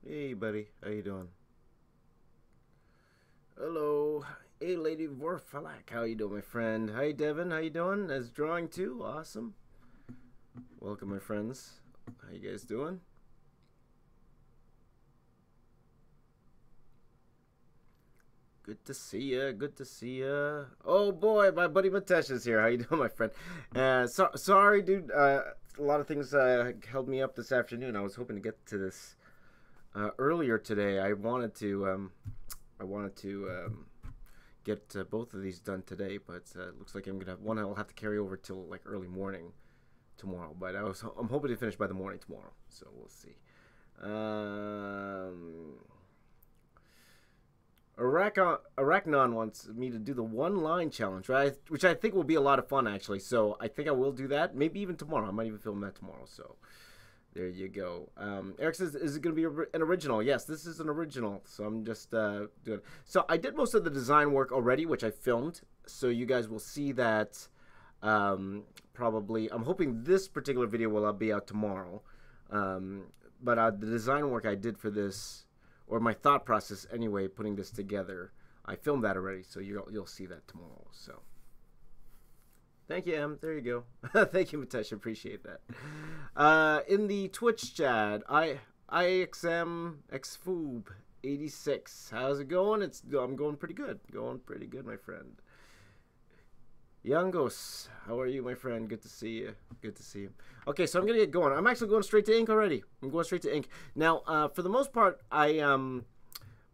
Hey, buddy. How you doing? Hello. Hey, Lady Vorfalak. How you doing, my friend? Hi, Devin. How you doing? As drawing too. Awesome. Welcome, my friends. How you guys doing? Good to see ya. Good to see ya. Oh boy, my buddy Matesh is here. How you doing, my friend? Sorry, dude. A lot of things held me up this afternoon. I was hoping to get to this earlier today. I wanted to get both of these done today, but it looks like I'm gonna have one. I'll have to carry over till like early morning tomorrow. But I'm hoping to finish by the morning tomorrow. So we'll see. Arachnon wants me to do the one-line challenge, right? Which I think will be a lot of fun, actually. So I think I will do that. Maybe even tomorrow. I might even film that tomorrow. So there you go. Eric says, is it going to be an original? Yes, this is an original. So I'm just doing it. So I did most of the design work already, which I filmed. So you guys will see that probably. I'm hoping this particular video will be out tomorrow. But the design work I did for this, or my thought process anyway, putting this together, I filmed that already, so you'll see that tomorrow. So, thank you, Em. There you go. Thank you, Matesh. Appreciate that. In the Twitch chat, IXMXFoob86. How's it going? I'm going pretty good. Going pretty good, my friend. Youngos, how are you, my friend? Good to see you. Good to see you. Okay, so I'm gonna get going. I'm actually going straight to ink already. I'm going straight to ink now. For the most part,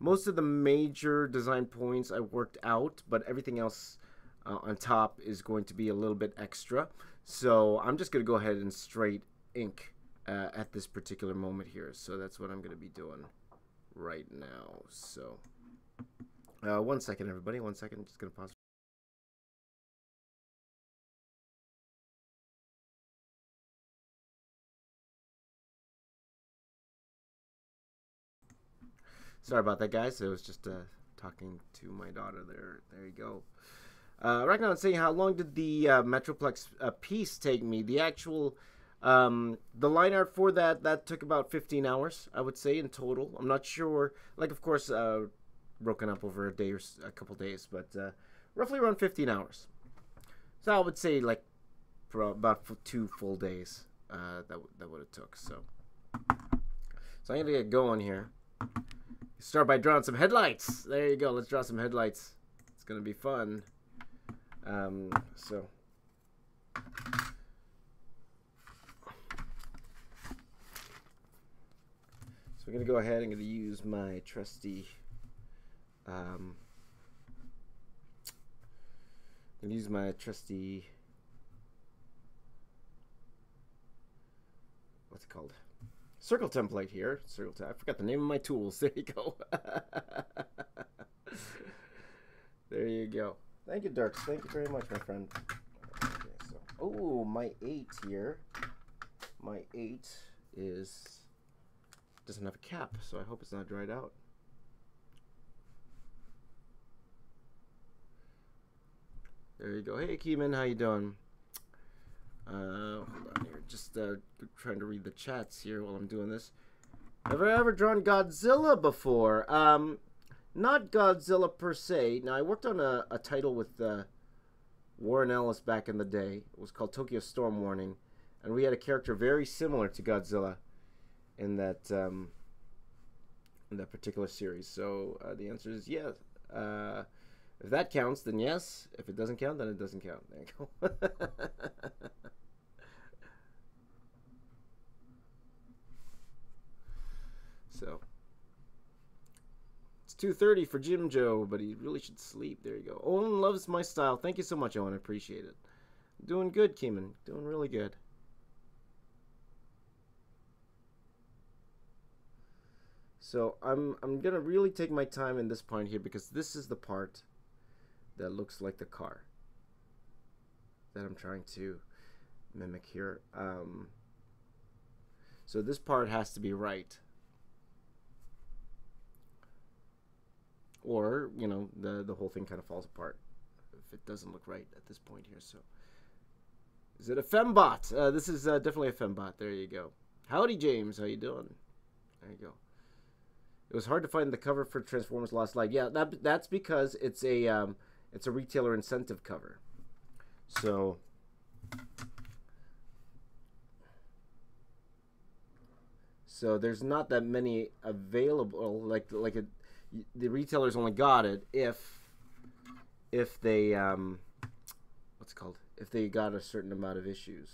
most of the major design points I worked out, but everything else on top is going to be a little bit extra. So I'm just gonna go ahead and straight ink at this particular moment here. So that's what I'm gonna be doing right now. So 1 second, everybody. 1 second. I'm just gonna pause. Sorry about that, guys. I was just talking to my daughter there. There you go. Right now, I'm saying, how long did the Metroplex piece take me? The actual, the line art for that took about 15 hours, I would say, in total. I'm not sure. Like, of course, broken up over a day or a couple days, but roughly around 15 hours. So I would say, like, for about 2 full days that would have took. So I'm going to get going here. Start by drawing some headlights. There you go. Let's draw some headlights. It's gonna be fun. So we're gonna go ahead. I'm gonna use my trusty. What's it called? Circle template here. I forgot the name of my tools. There you go. There you go. Thank you, Dirks. Thank you very much, my friend. Okay, so, oh, my 8 here. My 8 doesn't have a cap, so I hope it's not dried out. There you go. Hey, Keeman, how you doing? Hold on here. Just trying to read the chats here while I'm doing this. Have I ever drawn Godzilla before? Not Godzilla per se. Now, I worked on a title with Warren Ellis back in the day. It was called Tokyo Storm Warning. And we had a character very similar to Godzilla in that particular series. So the answer is yes. If that counts, then yes. If it doesn't count, then it doesn't count. There you go. So it's 2:30 for Jim Joe, but he really should sleep. There you go. Owen loves my style. Thank you so much, Owen. I appreciate it. Doing good, Keeman. Doing really good. So I'm gonna really take my time in this part here, because this is the part that looks like the car that I'm trying to mimic here. So this part has to be right. Or, you know, the whole thing kind of falls apart if it doesn't look right at this point here. So, is it a fembot? This is definitely a fembot. There you go. Howdy, James. How you doing? There you go. It was hard to find the cover for Transformers Lost Light. Yeah, that's because it's a retailer incentive cover. So there's not that many available. The retailers only got it if they what's it called? If they got a certain amount of issues.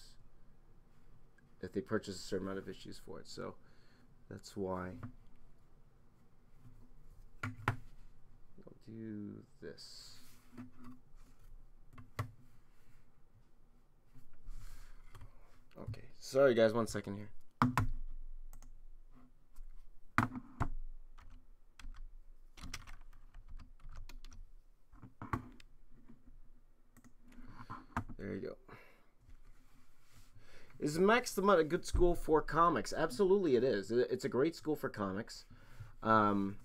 If they purchased a certain amount of issues for it. So that's why. I'll do this. Okay. Sorry guys, 1 second here. There you go. Is Maximum a good school for comics? Absolutely it is. It's a great school for comics. And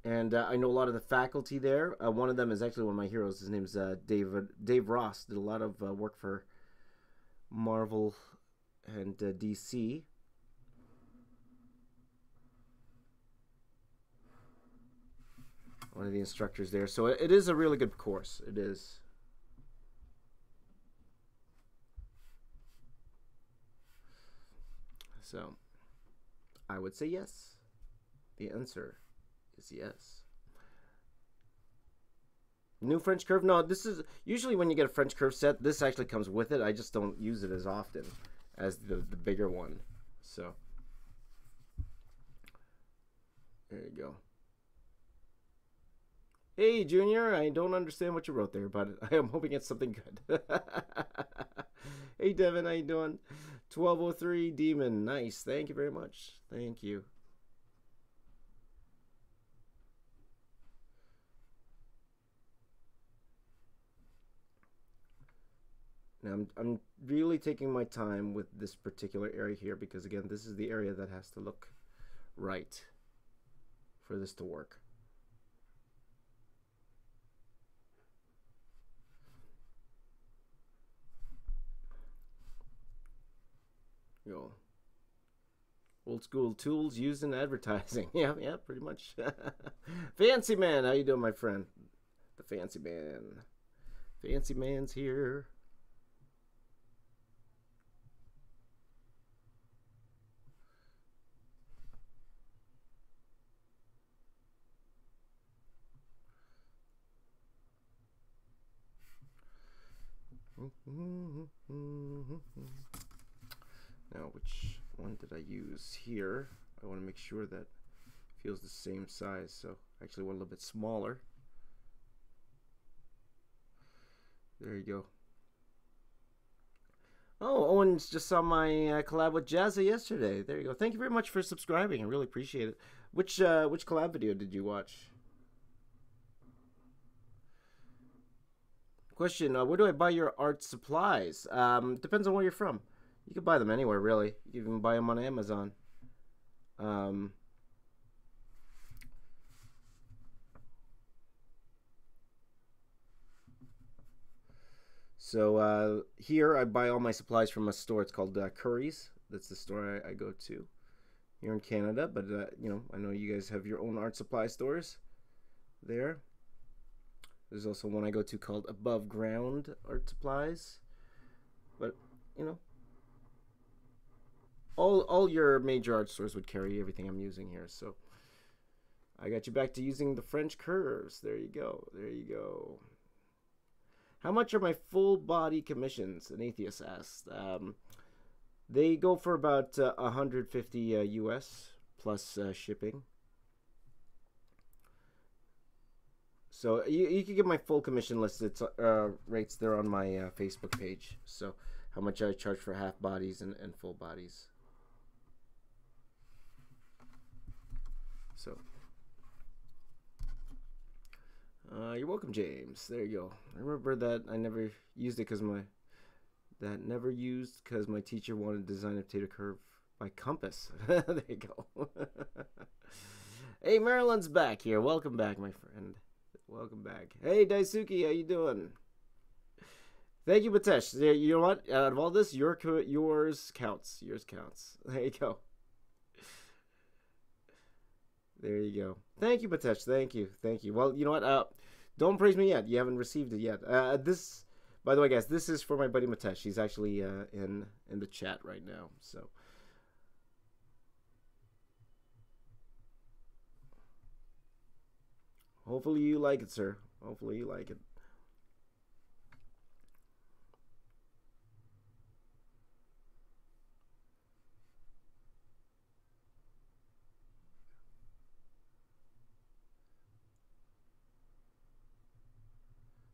I know a lot of the faculty there. One of them is actually one of my heroes. His name's Dave Ross. Did a lot of work for Marvel and DC. One of the instructors there. So it is a really good course. It is. So I would say yes. The answer is yes. New French curve? No, this is usually when you get a French curve set, this actually comes with it. I just don't use it as often as the bigger one. So there you go. Hey, Junior, I don't understand what you wrote there, but I am hoping it's something good. Hey, Devin, how you doing? 1203 Demon, nice. Thank you very much. Thank you. Now, I'm really taking my time with this particular area here because, again, this is the area that has to look right for this to work. Yo. Old school tools used in advertising. Yeah, pretty much. Fancy Man, how you doing, my friend? The Fancy Man. Fancy Man's here. Now, which one did I use here? I want to make sure that it feels the same size, so I actually want a little bit smaller. There you go. Oh, Owen's just saw my collab with Jazza yesterday. There you go. Thank you very much for subscribing. I really appreciate it. Which collab video did you watch? Question, where do I buy your art supplies? Depends on where you're from. You can buy them anywhere, really. You can even buy them on Amazon. So here I buy all my supplies from a store. It's called Curry's. That's the store I go to here in Canada. But, you know, I know you guys have your own art supply stores there. There's also one I go to called Above Ground Art Supplies. But, you know, all your major art stores would carry everything I'm using here. So I got you back to using the French curves. There you go. There you go. How much are my full body commissions? An atheist asked. They go for about 150 US plus shipping. So you can get my full commission list. It's rates there on my Facebook page. So how much I charge for half bodies and full bodies. So you're welcome, James. There you go. I remember that I never used it because my teacher wanted to design a potato curve by compass. There you go. Hey, Marilyn's back here. Welcome back, my friend. Welcome back. Hey, Daisuke, how you doing? Thank you, Matesh. You know what? Out of all this, yours counts. Yours counts. There you go. There you go. Thank you, Matesh. Thank you. Thank you. Well, you know what? Don't praise me yet. You haven't received it yet. This, by the way, guys, this is for my buddy Matesh. He's actually in the chat right now. So. Hopefully you like it, sir. Hopefully you like it.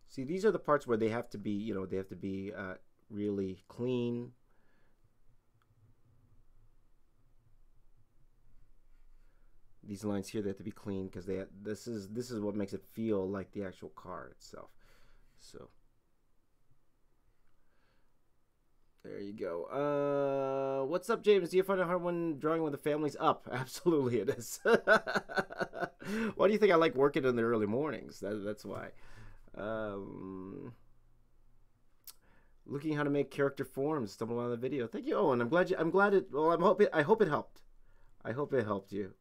See, these are the parts where they have to be, you know, they have to be really clean. These lines here, they have to be clean because this is what makes it feel like the actual car itself. So there you go. What's up, James? Do you find it hard when drawing when the family's up? Absolutely, it is. Why do you think I like working in the early mornings? That's why. Looking how to make character forms. Stumbled on the video. Thank you, Owen. I'm glad it. Well, I hope it helped. I hope it helped you.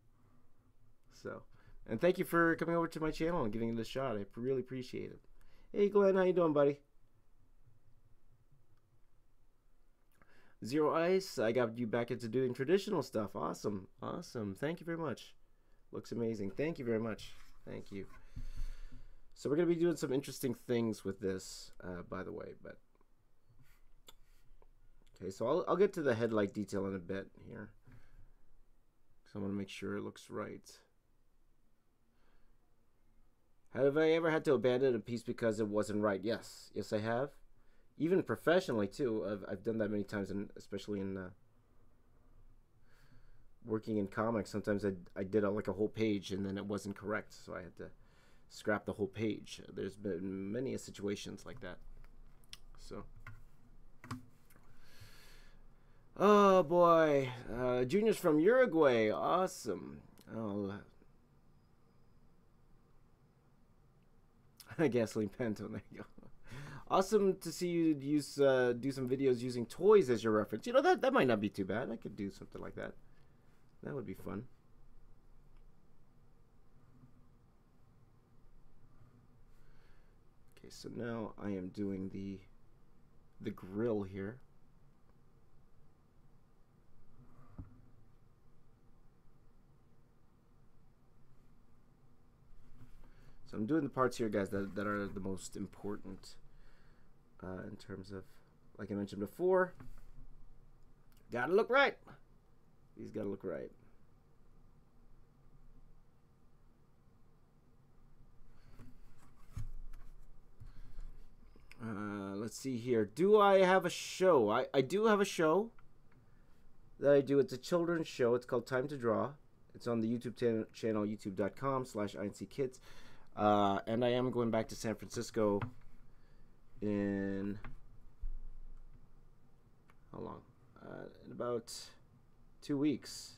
So, and thank you for coming over to my channel and giving it a shot. I really appreciate it. Hey, Glenn, how you doing, buddy? Zero Ice, I got you back into doing traditional stuff. Awesome, awesome. Thank you very much. Looks amazing. Thank you very much. Thank you. So we're gonna be doing some interesting things with this, by the way. But okay, so I'll get to the headlight detail in a bit here. So I want to make sure it looks right. Have I ever had to abandon a piece because it wasn't right? Yes, yes, I have. Even professionally too. I've done that many times, and especially in working in comics. Sometimes I did like a whole page and then it wasn't correct, so I had to scrap the whole page. There's been many situations like that. So, oh boy, Junior's from Uruguay. Awesome. Oh. Gasoline Pantone, there you go. Awesome to see you do some videos using toys as your reference. You know, that might not be too bad. I could do something like that. That would be fun. Okay, so now I am doing the grill here. So I'm doing the parts here, guys, that are the most important in terms of, like I mentioned before, gotta look right. These gotta look right. Let's see here. Do I have a show? I do have a show that I do. It's a children's show. It's called Time to Draw. It's on the YouTube channel, youtube.com/INCkids. And I am going back to San Francisco in how long? In about 2 weeks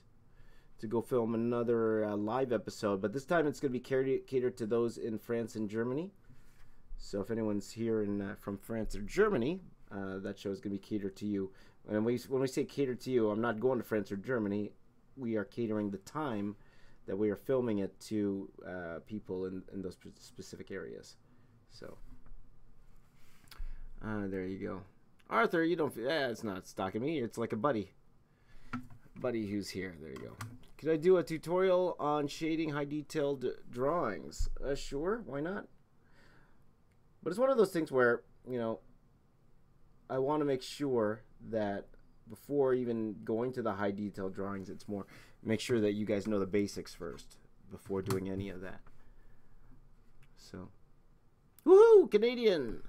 to go film another live episode. But this time it's going to be catered to those in France and Germany. So if anyone's here from France or Germany, that show is going to be catered to you. And when we say catered to you, I'm not going to France or Germany. We are catering the time that we are filming it to people in those specific areas. So there you go. Arthur, you don't, it's not stalking me. It's like a buddy who's here. There you go. Could I do a tutorial on shading high detailed drawings? Sure, why not? But it's one of those things where, you know, I want to make sure that before even going to the high detail drawings, it's more make sure that you guys know the basics first before doing any of that. So, woohoo, Canadian.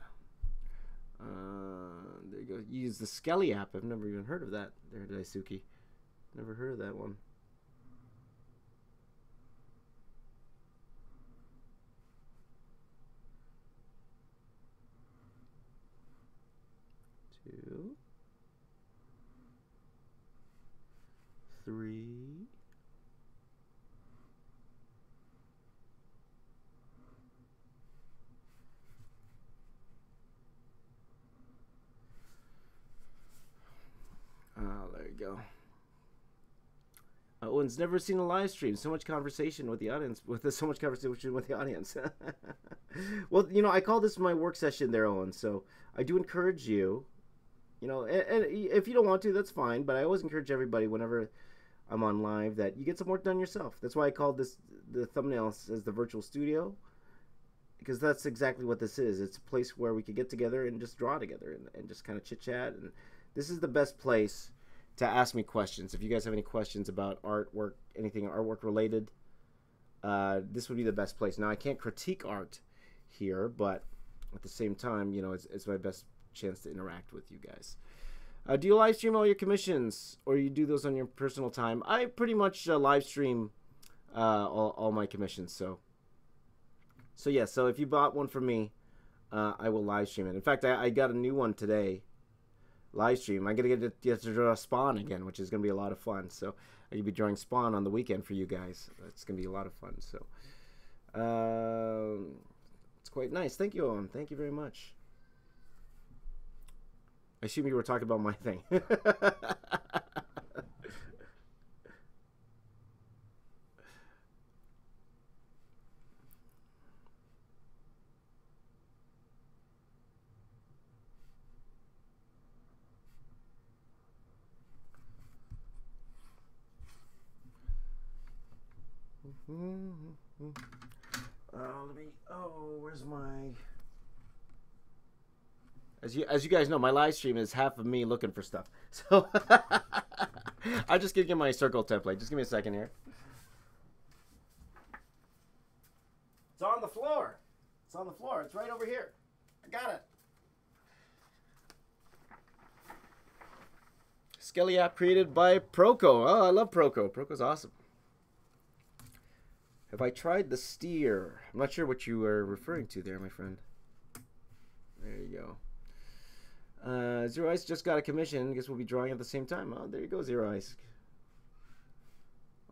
There you go. You use the Skelly app. I've never even heard of that. There, Daisuke. Never heard of that one. Two, three, go. Owen's never seen a live stream. So much conversation with the audience. So much conversation with the audience. Well, you know, I call this my work session there, Owen. So I do encourage you. You know, and if you don't want to, that's fine. But I always encourage everybody whenever I'm on live that you get some work done yourself. That's why I called this the thumbnail as the virtual studio, because that's exactly what this is. It's a place where we could get together and just draw together and just kind of chit chat. And this is the best place to ask me questions. If you guys have any questions about artwork, anything artwork related, this would be the best place. Now, I can't critique art here, but at the same time, you know, it's my best chance to interact with you guys. Do you live stream all your commissions, or you do those on your personal time? I pretty much live stream all my commissions. So yeah. So if you bought one from me, I will live stream it. In fact, I got a new one today. Live stream. I'm gonna get to draw Spawn again, which is gonna be a lot of fun. So I could be drawing Spawn on the weekend for you guys. It's gonna be a lot of fun. So it's quite nice. Thank you, Owen. Thank you very much. I assume you were talking about my thing. Where's my... As you guys know, my live stream is half of me looking for stuff. So I'm just gonna get my circle template. Just give me a second here. It's on the floor. It's on the floor. It's right over here. I got it. Skelly app created by Proco. Oh, I love Proco. Proco's awesome. Have I tried the steer? I'm not sure what you were referring to there, my friend. There you go. Zero Ice just got a commission. Guess we'll be drawing at the same time. Oh, there you go, Zero Ice.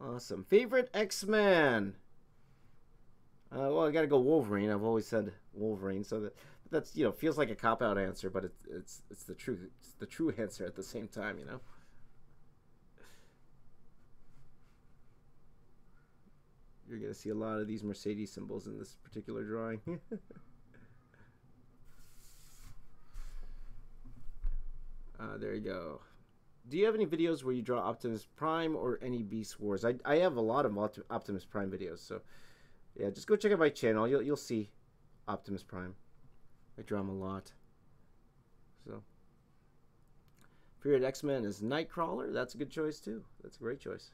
Awesome. Favorite X-Men? Well, I gotta go Wolverine. I've always said Wolverine, so that's, you know, feels like a cop-out answer, but it's the truth. It's the true answer at the same time, you know. You're gonna see a lot of these Mercedes symbols in this particular drawing. There you go. Do you have any videos where you draw Optimus Prime or any Beast Wars? I have a lot of Optimus Prime videos, so yeah, just go check out my channel. You'll see Optimus Prime. I draw him a lot. So, favorite X-Men is Nightcrawler. That's a good choice too. That's a great choice.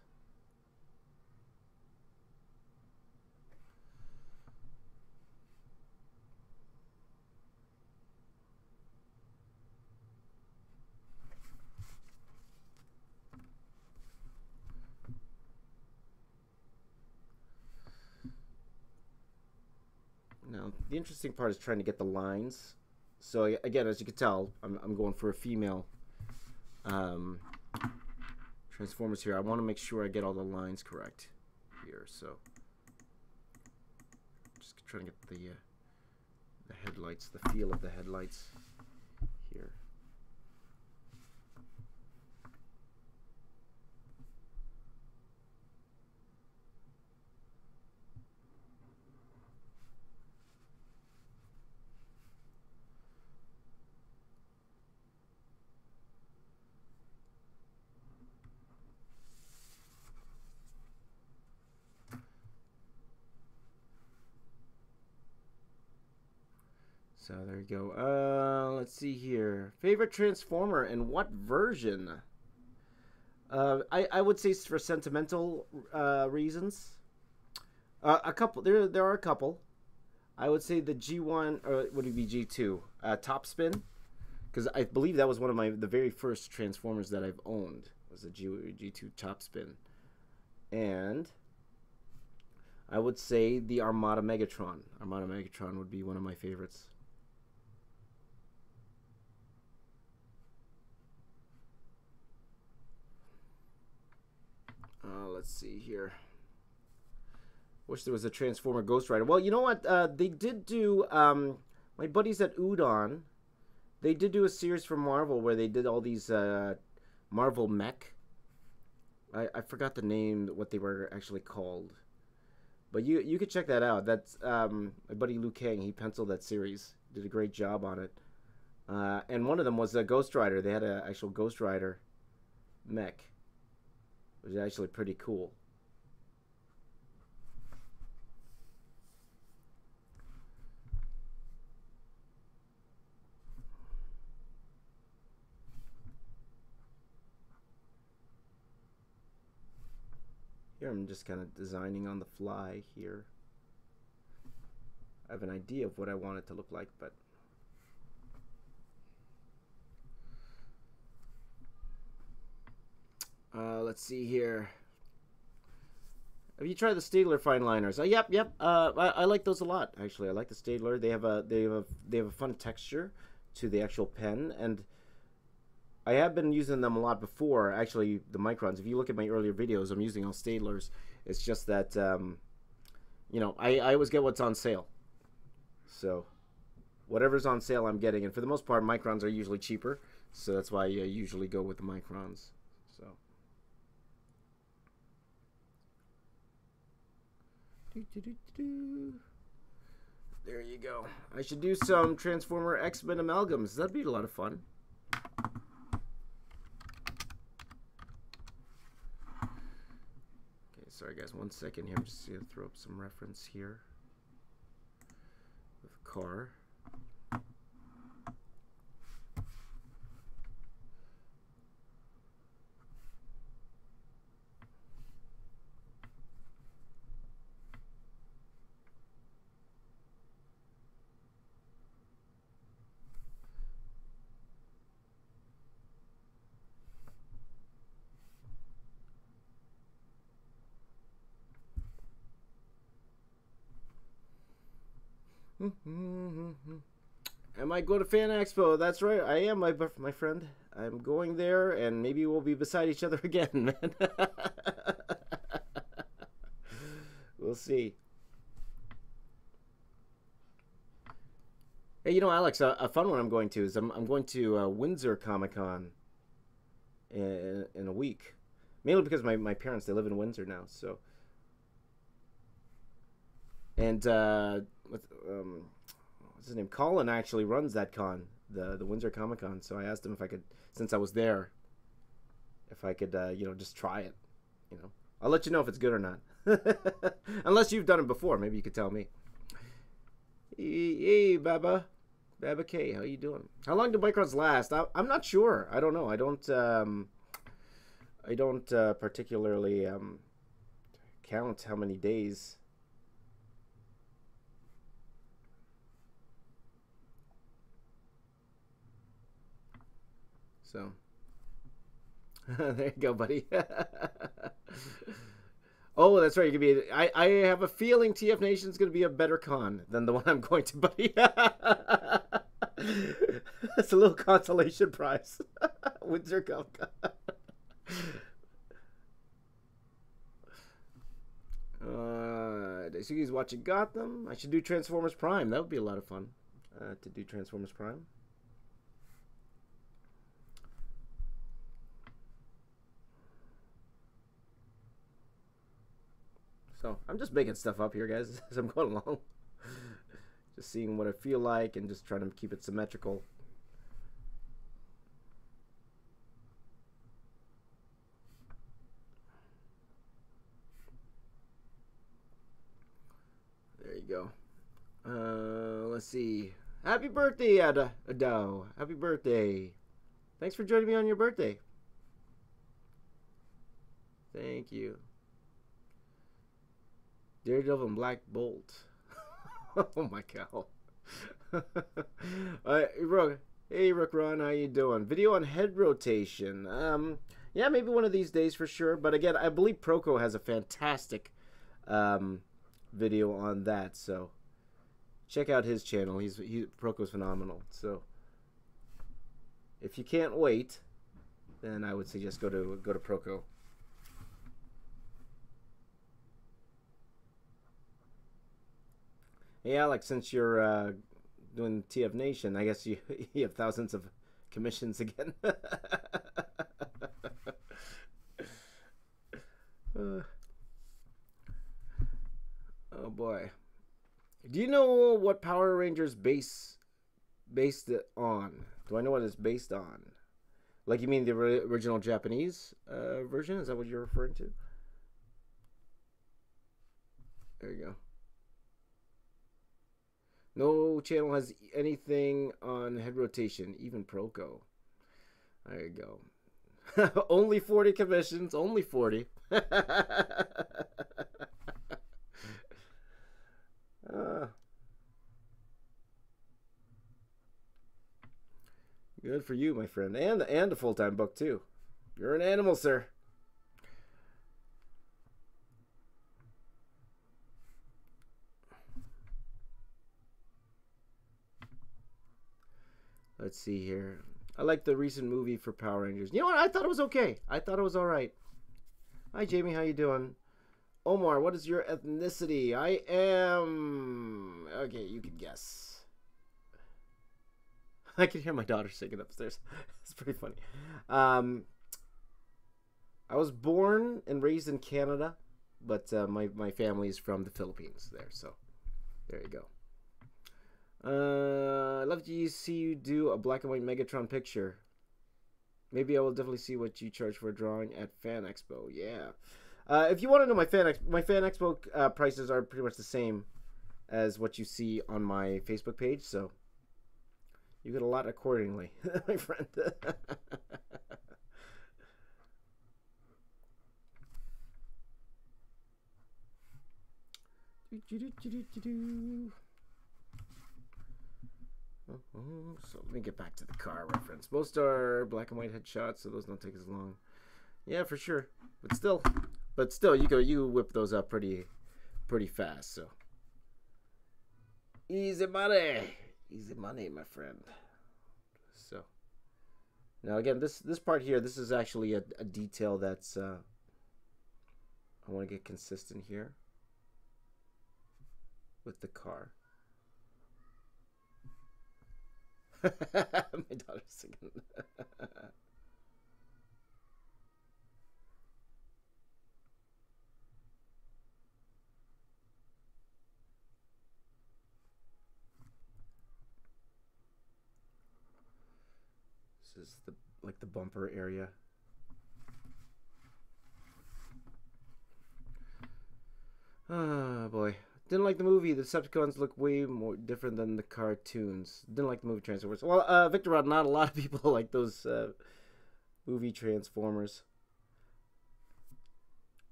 Now, the interesting part is trying to get the lines. So again, as you can tell, I'm going for a female Transformers here. I want to make sure I get all the lines correct here. So just trying to get the headlights, the feel of the headlights here. So there you go. Let's see here. Favorite Transformer and what version? I would say for sentimental reasons. A couple. There are a couple. I would say the G1 or would it be G2 top spin, because I believe that was one of the very first Transformers that I've owned was a G2 top spin, and I would say the Armada Megatron. Armada Megatron would be one of my favorites. Let's see here. Wish there was a Transformer Ghost Rider. Well, you know what? They did do, my buddies at Udon, they did do a series for Marvel where they did all these Marvel mech I forgot the name, what they were actually called. But you could check that out. That's my buddy Liu Kang. He penciled that series. Did a great job on it. And one of them was a Ghost Rider. They had an actual Ghost Rider mech, which is actually pretty cool. Here I'm just kind of designing on the fly here. I have an idea of what I want it to look like, but let's see here. Have you tried the Staedtler fine liners? Yep. I like those a lot. Actually, I like the Staedtler. They have a fun texture to the actual pen, and I have been using them a lot before. Actually, the microns. If you look at my earlier videos, I'm using all Staedtlers. It's just that you know, I always get what's on sale. So whatever's on sale, I'm getting, and for the most part, microns are usually cheaper. So that's why I usually go with the microns. So. There you go. I should do some Transformer X-Men amalgams. That'd be a lot of fun. Okay, sorry guys, 1 second here. I'm just gonna throw up some reference here with a car. I might go to Fan Expo. That's right. I am, my friend. I'm going there, and maybe we'll be beside each other again, man. We'll see. Hey, you know, Alex, a fun one I'm going to is I'm going to Windsor Comic Con in a week. Mainly because my parents, they live in Windsor now, so. And what's his name? Colin actually runs that con, the Windsor Comic Con. So I asked him if I could, since I was there, if I could, you know, just try it. You know, I'll let you know if it's good or not. Unless you've done it before, maybe you could tell me. Hey, Baba K, how you doing? How long do microns last? I'm not sure. I don't know. I don't particularly count how many days. So, there you go, buddy. Oh, that's right. You could be. I have a feeling TF Nation's going to be a better con than the one I'm going to, buddy. That's a little consolation prize. Windsor Comic Con. Daisuke's watching Gotham. I should do Transformers Prime. That would be a lot of fun to do Transformers Prime. So I'm just making stuff up here, guys, as I'm going along. Just seeing what I feel like and just trying to keep it symmetrical. There you go. Let's see. Happy birthday, Ado. Happy birthday. Thanks for joining me on your birthday. Thank you. Daredevil and Black Bolt. Oh my cow. Hey Rook Ron, how you doing? Video on head rotation. Yeah, maybe one of these days for sure. But again, I believe Proco has a fantastic video on that. So check out his channel. Proco's phenomenal. So if you can't wait, then I would suggest go to Proco. Hey Alex, since you're doing TF Nation, I guess you have thousands of commissions again. Uh, oh boy. Do you know what Power Rangers based it on? Do I know what it's based on? Like, you mean the original Japanese version? Is that what you're referring to? There you go. No channel has anything on head rotation, even Proco. There you go. Only 40 commissions, only 40. Good for you, my friend, and a full-time book too. You're an animal, sir. Let's see here. I like the recent movie for Power Rangers. You know what? I thought it was okay. I thought it was all right. Hi, Jamie. How you doing? Omar, what is your ethnicity? I am... Okay, you can guess. I can hear my daughter singing upstairs. It's pretty funny. I was born and raised in Canada, but my family is from the Philippines there, so there you go. I'd love to see you do a black and white Megatron picture. Maybe I will definitely see what you charge for a drawing at Fan Expo. Yeah. If you want to know my Fan Expo prices are pretty much the same as what you see on my Facebook page, so you get a lot accordingly, my friend. So let me get back to the car reference. Most are black and white headshots, so those don't take as long. Yeah, for sure. But still, you whip those up pretty fast. So easy money, my friend. So now again, this part here, this is actually a detail that's I want to get consistent here with the car. My daughter's singing. This is the bumper area. Oh boy. Didn't like the movie. The Decepticons look way more different than the cartoons. Didn't like the movie Transformers. Well, Victor Rod, not a lot of people like those movie Transformers.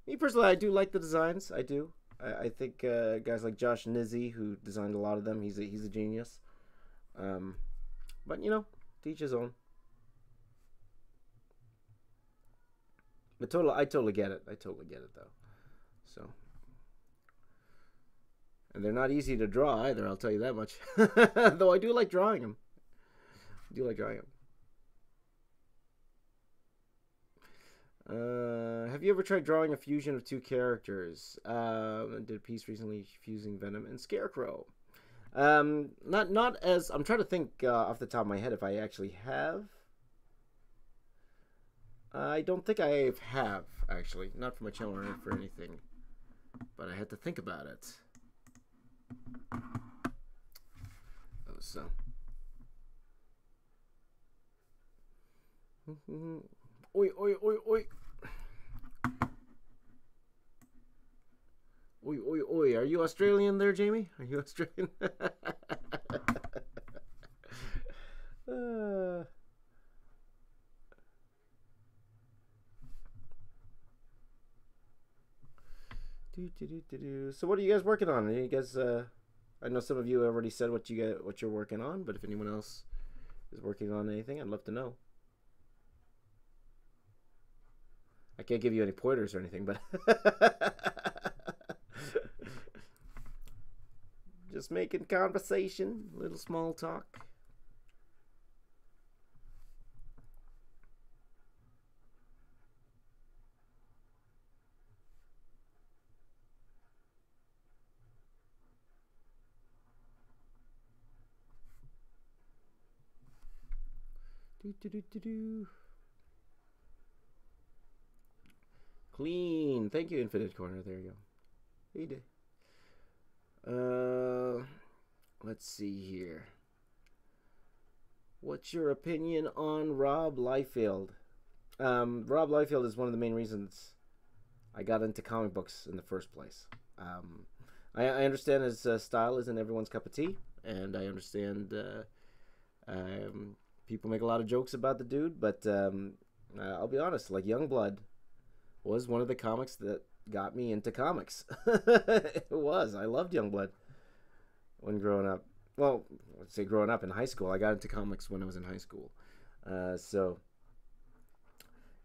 Me personally, I do like the designs. I do. I think guys like Josh Nizzi, who designed a lot of them, he's a genius. But you know, to each his own. But I totally get it. I totally get it though. So. And they're not easy to draw either, I'll tell you that much. Though I do like drawing them. Have you ever tried drawing a fusion of two characters? I did a piece recently fusing Venom and Scarecrow. Not as... I'm trying to think off the top of my head if I actually have. I don't think I have, actually. Not for my channel or for anything. But I had to think about it. Oh, so. Oi, oi, oi, oi. Oi, oi, oi. Are you Australian there, Jamie? Are you Australian? So what are you guys working on? Are you guys I know some of you already said what you're working on, but if anyone else is working on anything, I'd love to know. I can't give you any pointers or anything, but just making conversation, little small talk. Clean. Thank you, Infinite Corner. There you go. He did. Let's see here. What's your opinion on Rob Liefeld? Rob Liefeld is one of the main reasons I got into comic books in the first place. I understand his style isn't everyone's cup of tea, and I understand people make a lot of jokes about the dude, but I'll be honest, like Youngblood was one of the comics that got me into comics. It was. I loved Youngblood when growing up. Well, let's say growing up in high school. I got into comics when I was in high school.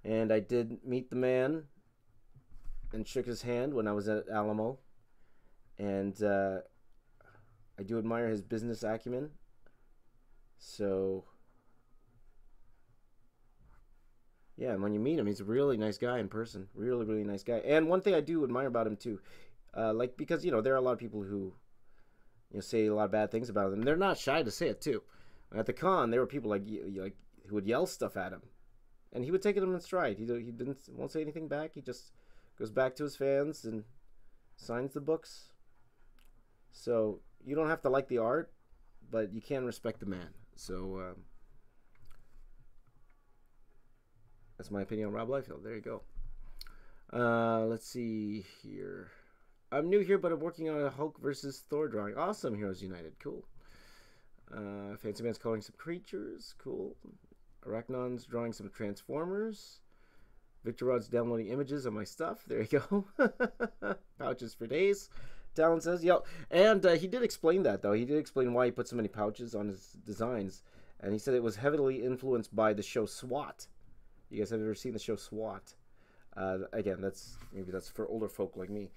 And I did meet the man and shook his hand when I was at Alamo. And I do admire his business acumen. So, yeah, and when you meet him, he's a really nice guy in person. Really, really nice guy. And one thing I do admire about him, too, like, because, you know, there are a lot of people who, you know, say a lot of bad things about him. They're not shy to say it, too. At the con, there were people, like who would yell stuff at him. And he would take it in stride. He won't say anything back. He just goes back to his fans and signs the books. So you don't have to like the art, but you can respect the man. So that's my opinion on Rob Liefeld. There you go. Let's see here. I'm new here, but I'm working on a Hulk versus Thor drawing. Awesome, Heroes United. Cool. Fancy Man's coloring some creatures. Cool. Arachnon's drawing some Transformers. Victor Rod's downloading images of my stuff. There you go. Pouches for days. Talon says, yo. And he did explain that, though. He did explain why he put so many pouches on his designs. And he said it was heavily influenced by the show SWAT. You guys have ever seen the show SWAT? Again, maybe that's for older folk like me.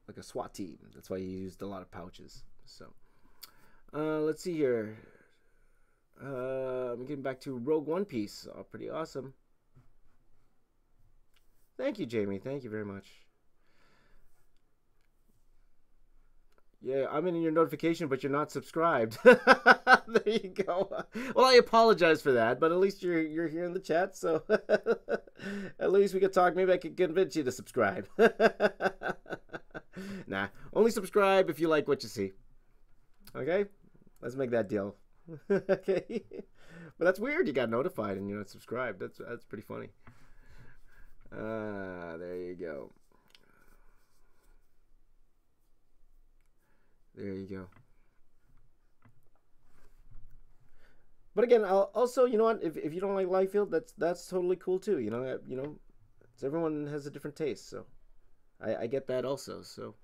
Like a SWAT team. That's why he used a lot of pouches. So, let's see here. I'm getting back to Rogue One Piece. Oh, pretty awesome. Thank you, Jamie. Thank you very much. Yeah, I'm in your notification, but you're not subscribed. There you go. Well, I apologize for that, but at least you're here in the chat, so at least we could talk. Maybe I could convince you to subscribe. Nah, only subscribe if you like what you see. Okay? Let's make that deal. Okay? But that's weird. You got notified and you're not subscribed. That's pretty funny. There you go. There you go. But again, also, you know what? If you don't like Liefeld, that's totally cool too. You know, everyone has a different taste, so I get that also. So.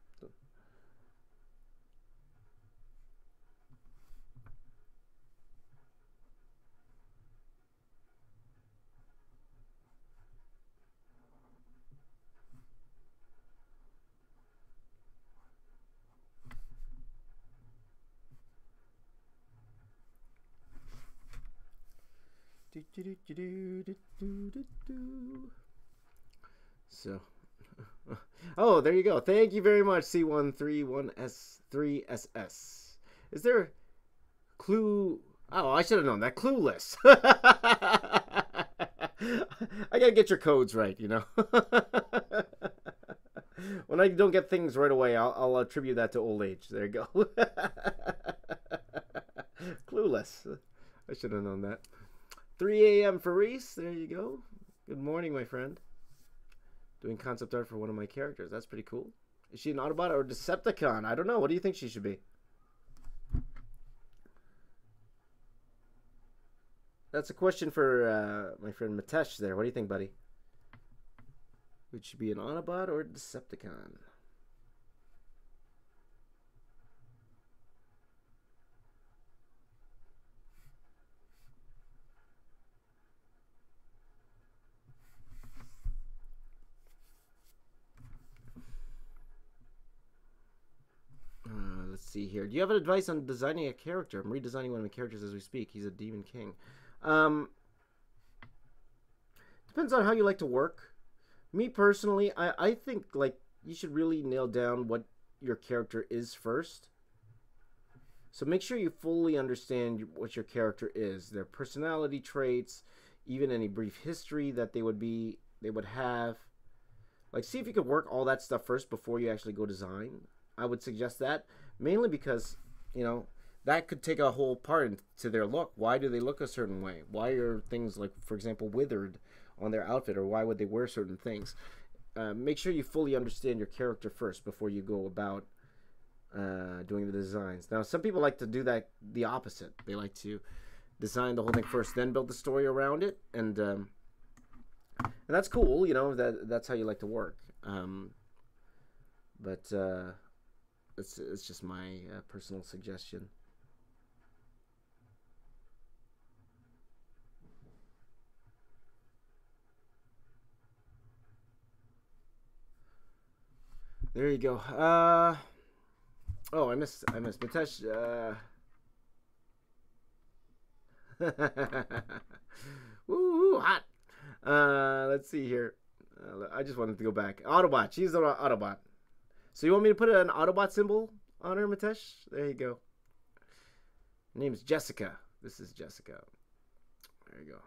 So, oh, there you go. Thank you very much, C131S3SS. Is there a clue? Oh, I should have known that. Clueless. I gotta get your codes right, you know. When I don't get things right away, I'll attribute that to old age. There you go. Clueless. I should have known that. 3 a.m. for Reese. There you go. Good morning, my friend. Doing concept art for one of my characters. That's pretty cool. Is she an Autobot or a Decepticon? I don't know. What do you think she should be? That's a question for my friend Matesh there. What do you think, buddy? Would she be an Autobot or a Decepticon? Let's see here. Do you have advice on designing a character? I'm redesigning one of my characters as we speak. He's a Demon King. Depends on how you like to work. Me personally, I think like you should really nail down what your character is first. So make sure you fully understand what your character is, their personality traits, even any brief history that they would have. Like, see if you could work all that stuff first before you actually go design. I would suggest that, mainly because, you know, that could take a whole part into their look. Why do they look a certain way? Why are things like, for example, withered on their outfit, or why would they wear certain things? Make sure you fully understand your character first before you go about doing the designs. Now, some people like to do that the opposite. They like to design the whole thing first, then build the story around it, and that's cool. You know, that's how you like to work. But it's just my personal suggestion. There you go. Oh, I missed Mitesh. Woo, hot. Let's see here. I just wanted to go back. Autobot. She's the Autobot. So you want me to put an Autobot symbol on her, Mitesh? There you go. Her name's Jessica. This is Jessica. There you go.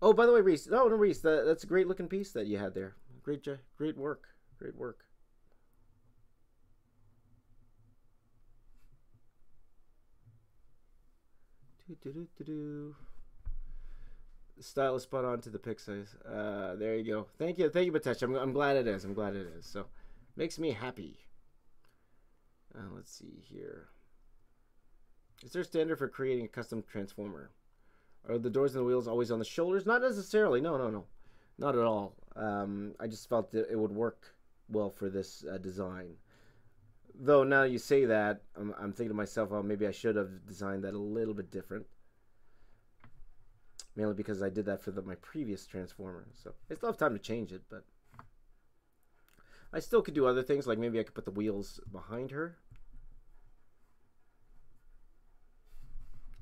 Oh, by the way, Reese. No, Reese. That's a great looking piece that you had there. Great work. Great work. The style is spot on to the pic size. There you go. Thank you, Mitesh. I'm glad it is. I'm glad it is. So, makes me happy. Let's see here. Is there a standard for creating a custom transformer? Are the doors and the wheels always on the shoulders? Not necessarily. No. Not at all. I just felt that it would work well for this design. Though now you say that, I'm thinking to myself, well, maybe I should have designed that a little bit different. Mainly because I did that for my previous transformer. So I still have time to change it, but I still could do other things. Like maybe I could put the wheels behind her.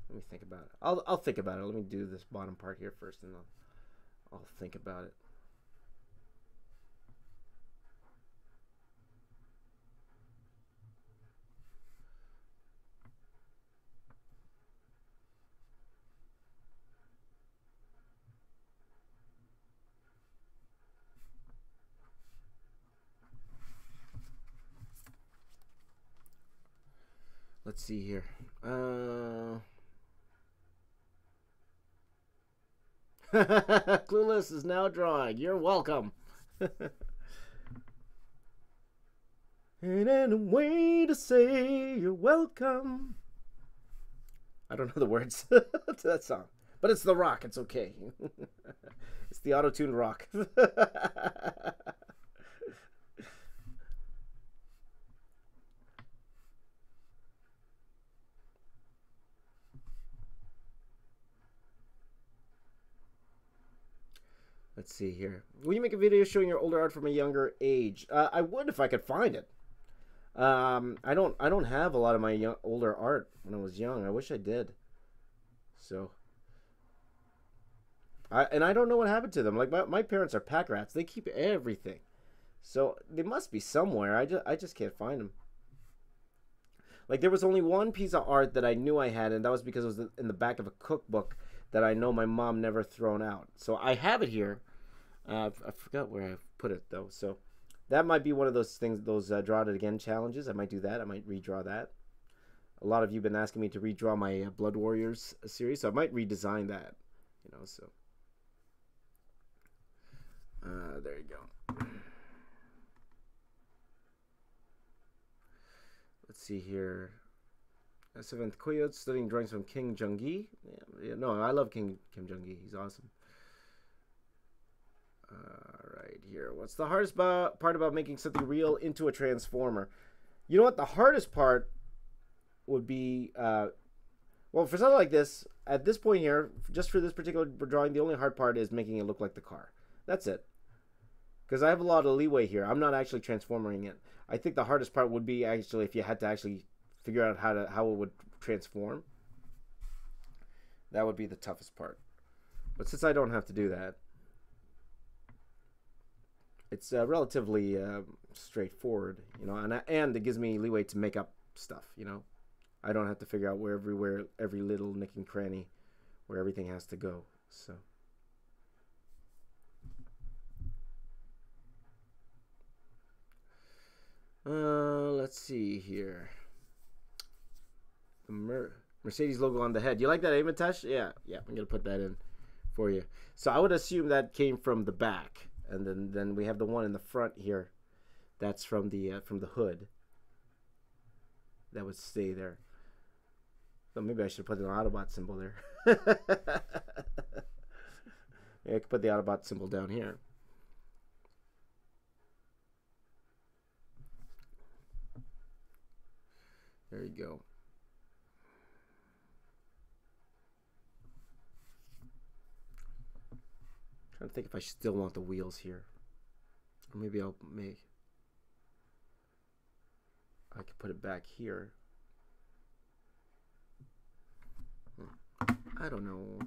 Let me think about it. I'll think about it. Let me do this bottom part here first, and I'll think about it. Let's see here. Clueless is now drawing. You're welcome. Ain't any way to say you're welcome. I don't know the words to that song, but it's The Rock. It's okay. It's the auto-tuned rock. Let's see here. Will you make a video showing your older art from a younger age? I would if I could find it. I don't have a lot of my older art when I was young. I wish I did. So, I don't know what happened to them. Like my parents are pack rats. They keep everything. So they must be somewhere. I just can't find them. Like there was only one piece of art that I knew I had, and that was because it was in the back of a cookbook that I know my mom never thrown out. So I have it here. I forgot where I put it though. So that might be one of those things, those draw it again challenges. I might do that. I might redraw that. A lot of you have been asking me to redraw my Blood Warriors series, so I might redesign that. You know, so there you go. Let's see here. Seventh Coyote studying drawings from King Jung-gi. Yeah, no, I love Kim Jung-gi. He's awesome. Right here. What's the hardest part about making something real into a transformer? You know what? The hardest part would be, well, for something like this, at this point here, just for this particular drawing, the only hard part is making it look like the car. That's it. Because I have a lot of leeway here. I'm not actually transforming it. I think the hardest part would be actually if you had to actually figure out how it would transform. That would be the toughest part. But since I don't have to do that, it's relatively straightforward, you know, and it gives me leeway to make up stuff, you know. I don't have to figure out where every little nick and cranny, where everything has to go. So. Let's see here. The Mercedes logo on the head. You like that, Mitesh? Yeah, I'm gonna put that in for you. So I would assume that came from the back, and then we have the one in the front here. That's from the hood. That would stay there. So maybe I should put an Autobot symbol there. Yeah, I could put the Autobot symbol down here. There you go. I'm trying to think if I still want the wheels here. Or maybe I could put it back here. I don't know.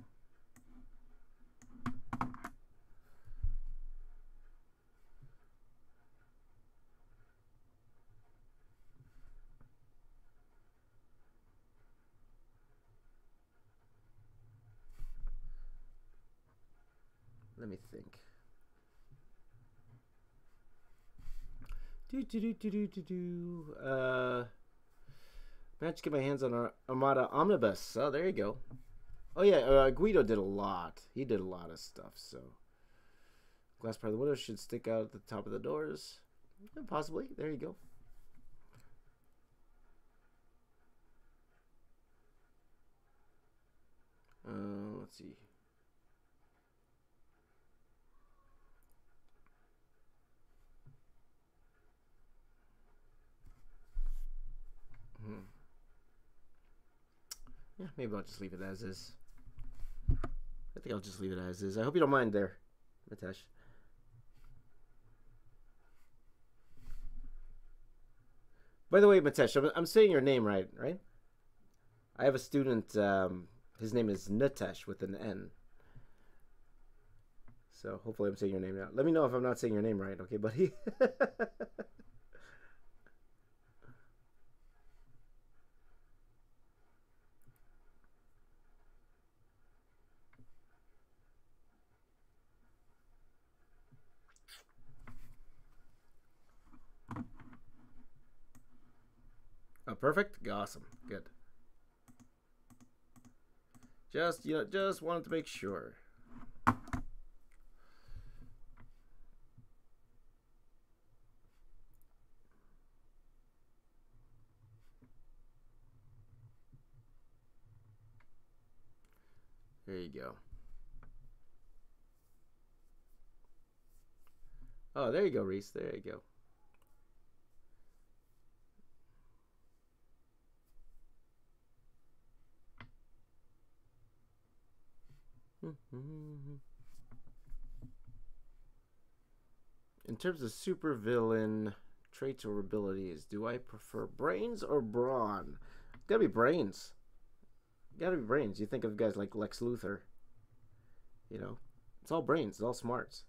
Let me think. Managed to get my hands on our Armada Omnibus. Oh, there you go. Oh yeah, Guido did a lot. He did a lot of stuff. So, glass part of the window should stick out at the top of the doors. Yeah, possibly. There you go. Let's see. Yeah, maybe I'll just leave it as is. I think I'll just leave it as is. I hope you don't mind there, Mitesh. By the way, Mitesh, I'm saying your name right? I have a student, his name is Nitesh with an N. So hopefully I'm saying your name now. Let me know if I'm not saying your name right, okay, buddy? Oh, perfect. Awesome. Good. Just wanted to make sure. There you go. Oh, there you go, Reese. There you go. In terms of supervillain traits or abilities, do I prefer brains or brawn? Gotta be brains. Gotta be brains. You think of guys like Lex Luthor. You know, it's all brains. It's all smarts.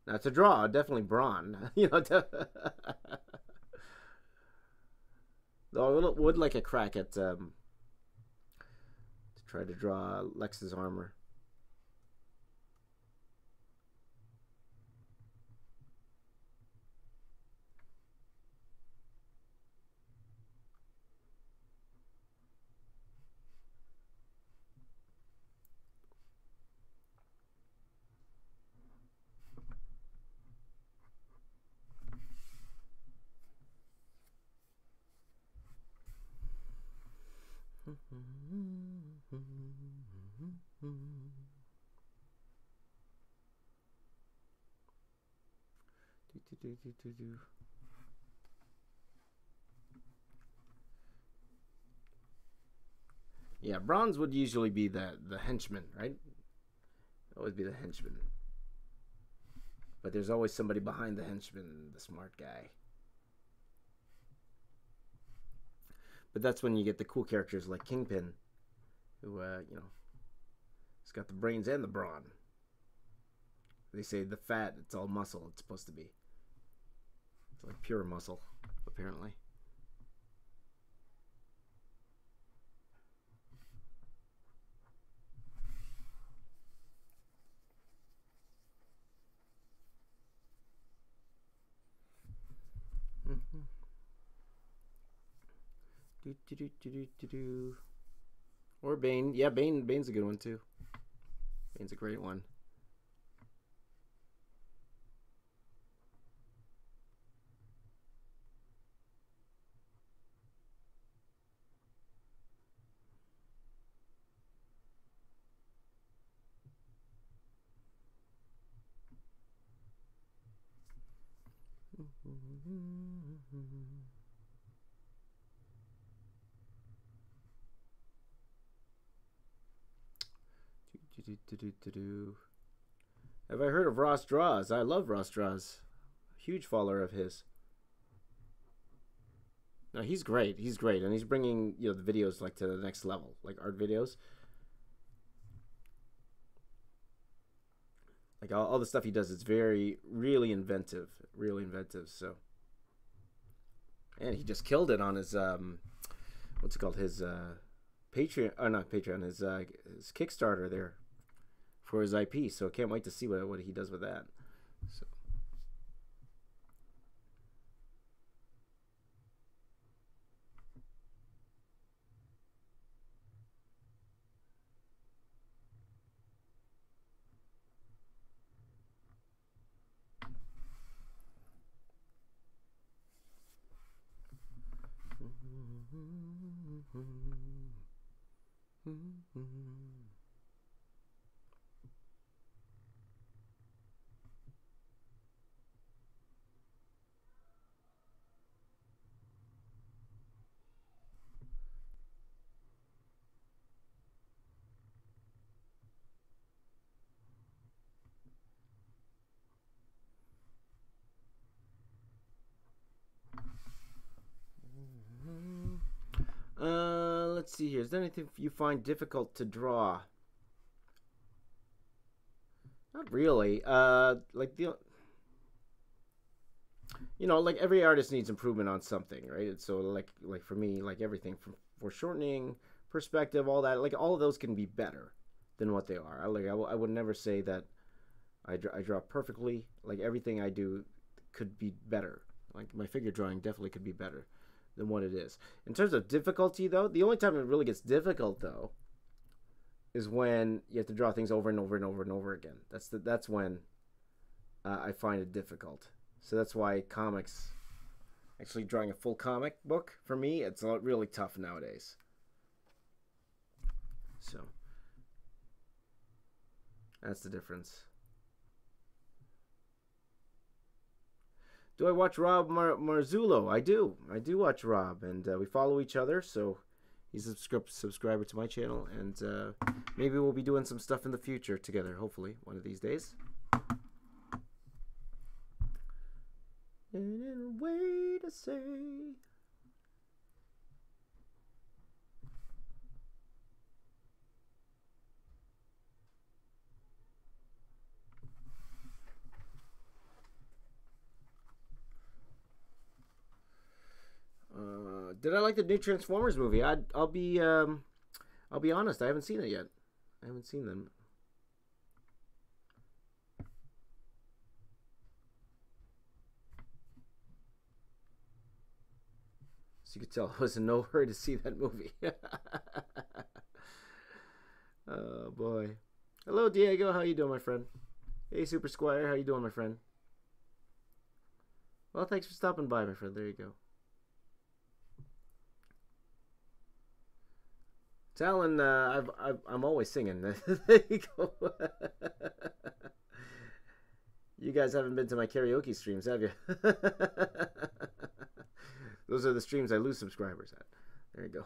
Now to draw, definitely brawn. You know, though I would like a crack at to try to draw Lex's armor. Yeah, bronze would usually be the henchman, right? Always be the henchman. But there's always somebody behind the henchman, the smart guy. But that's when you get the cool characters like Kingpin, who, you know, he's got the brains and the brawn. They say the fat, it's all muscle. It's supposed to be. It's like pure muscle, apparently. Or Bane. Yeah, Bane's a good one too. Bane's a great one. Have I heard of Ross Draws? I love Ross Draws. Huge follower of his. No, he's great. He's great, and he's bringing the videos like to the next level, like art videos. Like all the stuff he does, it's really inventive, really inventive. So, and he just killed it on his what's it called? His Patreon, or not Patreon, his Kickstarter there for his IP. So can't wait to see what he does with that. So. Let's see here. Is there anything you find difficult to draw? Not really. Like like every artist needs improvement on something, right? And so like for me, like everything from foreshortening, perspective, all that, like all of those can be better than what they are. I would never say that I draw perfectly. Like everything I do could be better. Like my figure drawing definitely could be better than what it is. In terms of difficulty, though, the only time it really gets difficult, though, is when you have to draw things over and over and over and over again. That's when I find it difficult. So that's why comics, actually drawing a full comic book, for me, it's really tough nowadays. So that's the difference. Do I watch Rob Marzullo? I do. I do watch Rob, and we follow each other, so he's a subscriber to my channel, and maybe we'll be doing some stuff in the future together, hopefully, one of these days. And a way to say... did I like the new Transformers movie? I'll be honest. I haven't seen it yet. I haven't seen them. So you could tell I was in no hurry to see that movie. Oh boy. Hello Diego, how you doing, my friend? Hey Super Squire, how you doing, my friend? Well, thanks for stopping by, my friend. There you go. Talon, I'm always singing. There you go. You guys haven't been to my karaoke streams, have you? Those are the streams I lose subscribers at. There you go.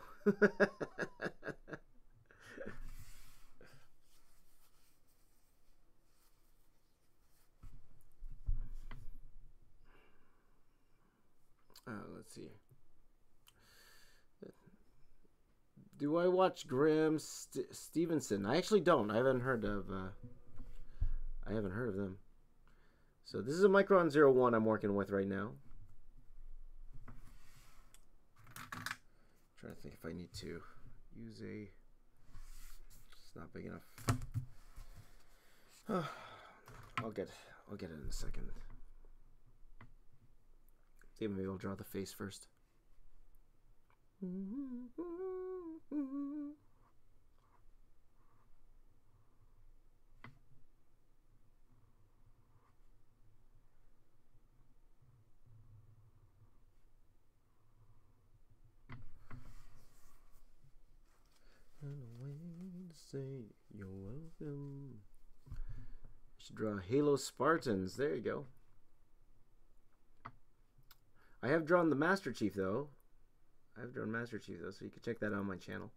Let's see. Do I watch Graham Stevenson? I actually don't. I haven't heard of them. So this is a Micron 01 I'm working with right now. Trying to think if I need to use a. It's not big enough. I'll get it in a second. See, maybe I'll draw the face first. And a way to say you're welcome. I should draw Halo Spartans. There you go. I have drawn the Master Chief though. So you can check that out on my channel.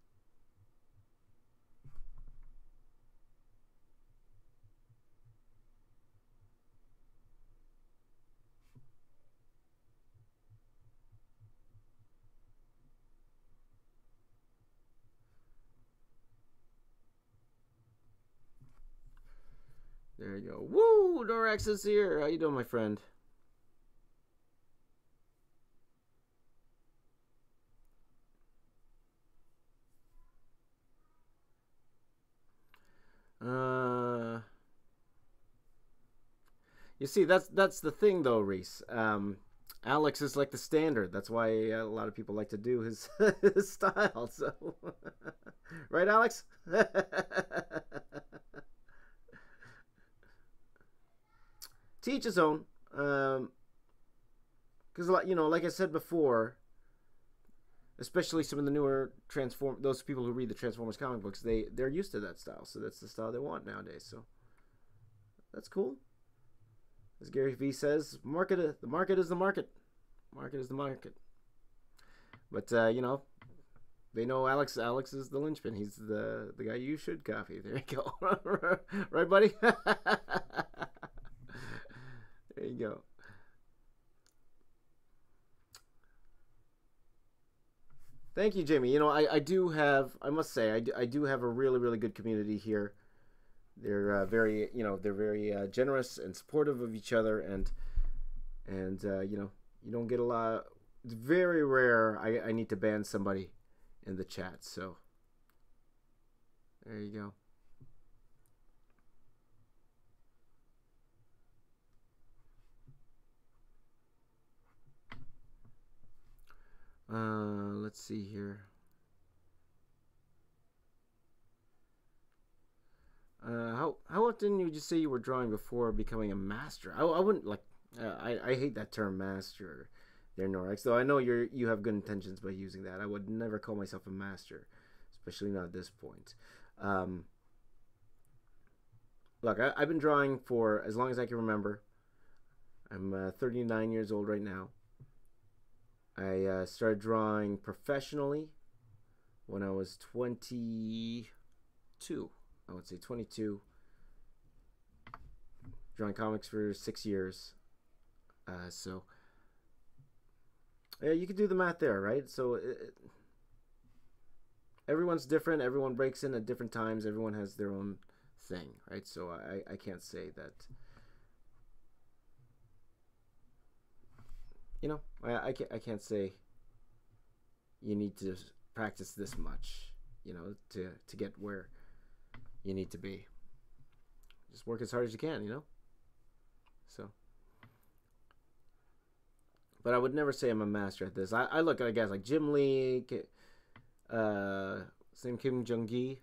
There you go. Woo! Dorax is here. How you doing, my friend? You see, that's the thing, though, Reese. Alex is like the standard. That's why a lot of people like to do his, his style. So, right, Alex? Teach his own. Because, you know, like I said before, especially some of the newer those people who read the Transformers comic books, they're used to that style. So that's the style they want nowadays. So that's cool. As Gary Vee says, the market is the market. Market is the market. But you know, they know Alex is the linchpin. He's the guy you should copy. There you go. Right, buddy? There you go. Thank you, Jamie. You know, I must say, I do have a really, really good community here. They're very, you know, they're very generous and supportive of each other, and you know, you don't get a lot. It's very rare I need to ban somebody in the chat. So there you go. Let's see here. How often would you say you were drawing before becoming a master? I wouldn't like. I hate that term master there, Norex. Though I know you have good intentions by using that. I would never call myself a master, especially not at this point. Look, I've been drawing for as long as I can remember. I'm 39 years old right now. I started drawing professionally when I was 22. I would say 22. Drawing comics for 6 years. So you could do the math there, right? So everyone's different. Everyone breaks in at different times. Everyone has their own thing, right? So I can't say that. You know, I can't say you need to practice this much, you know, to get where you need to be. Just work as hard as you can, you know. So, but I would never say I'm a master at this. I look at guys like Jim Lee, same Kim Jong-gi.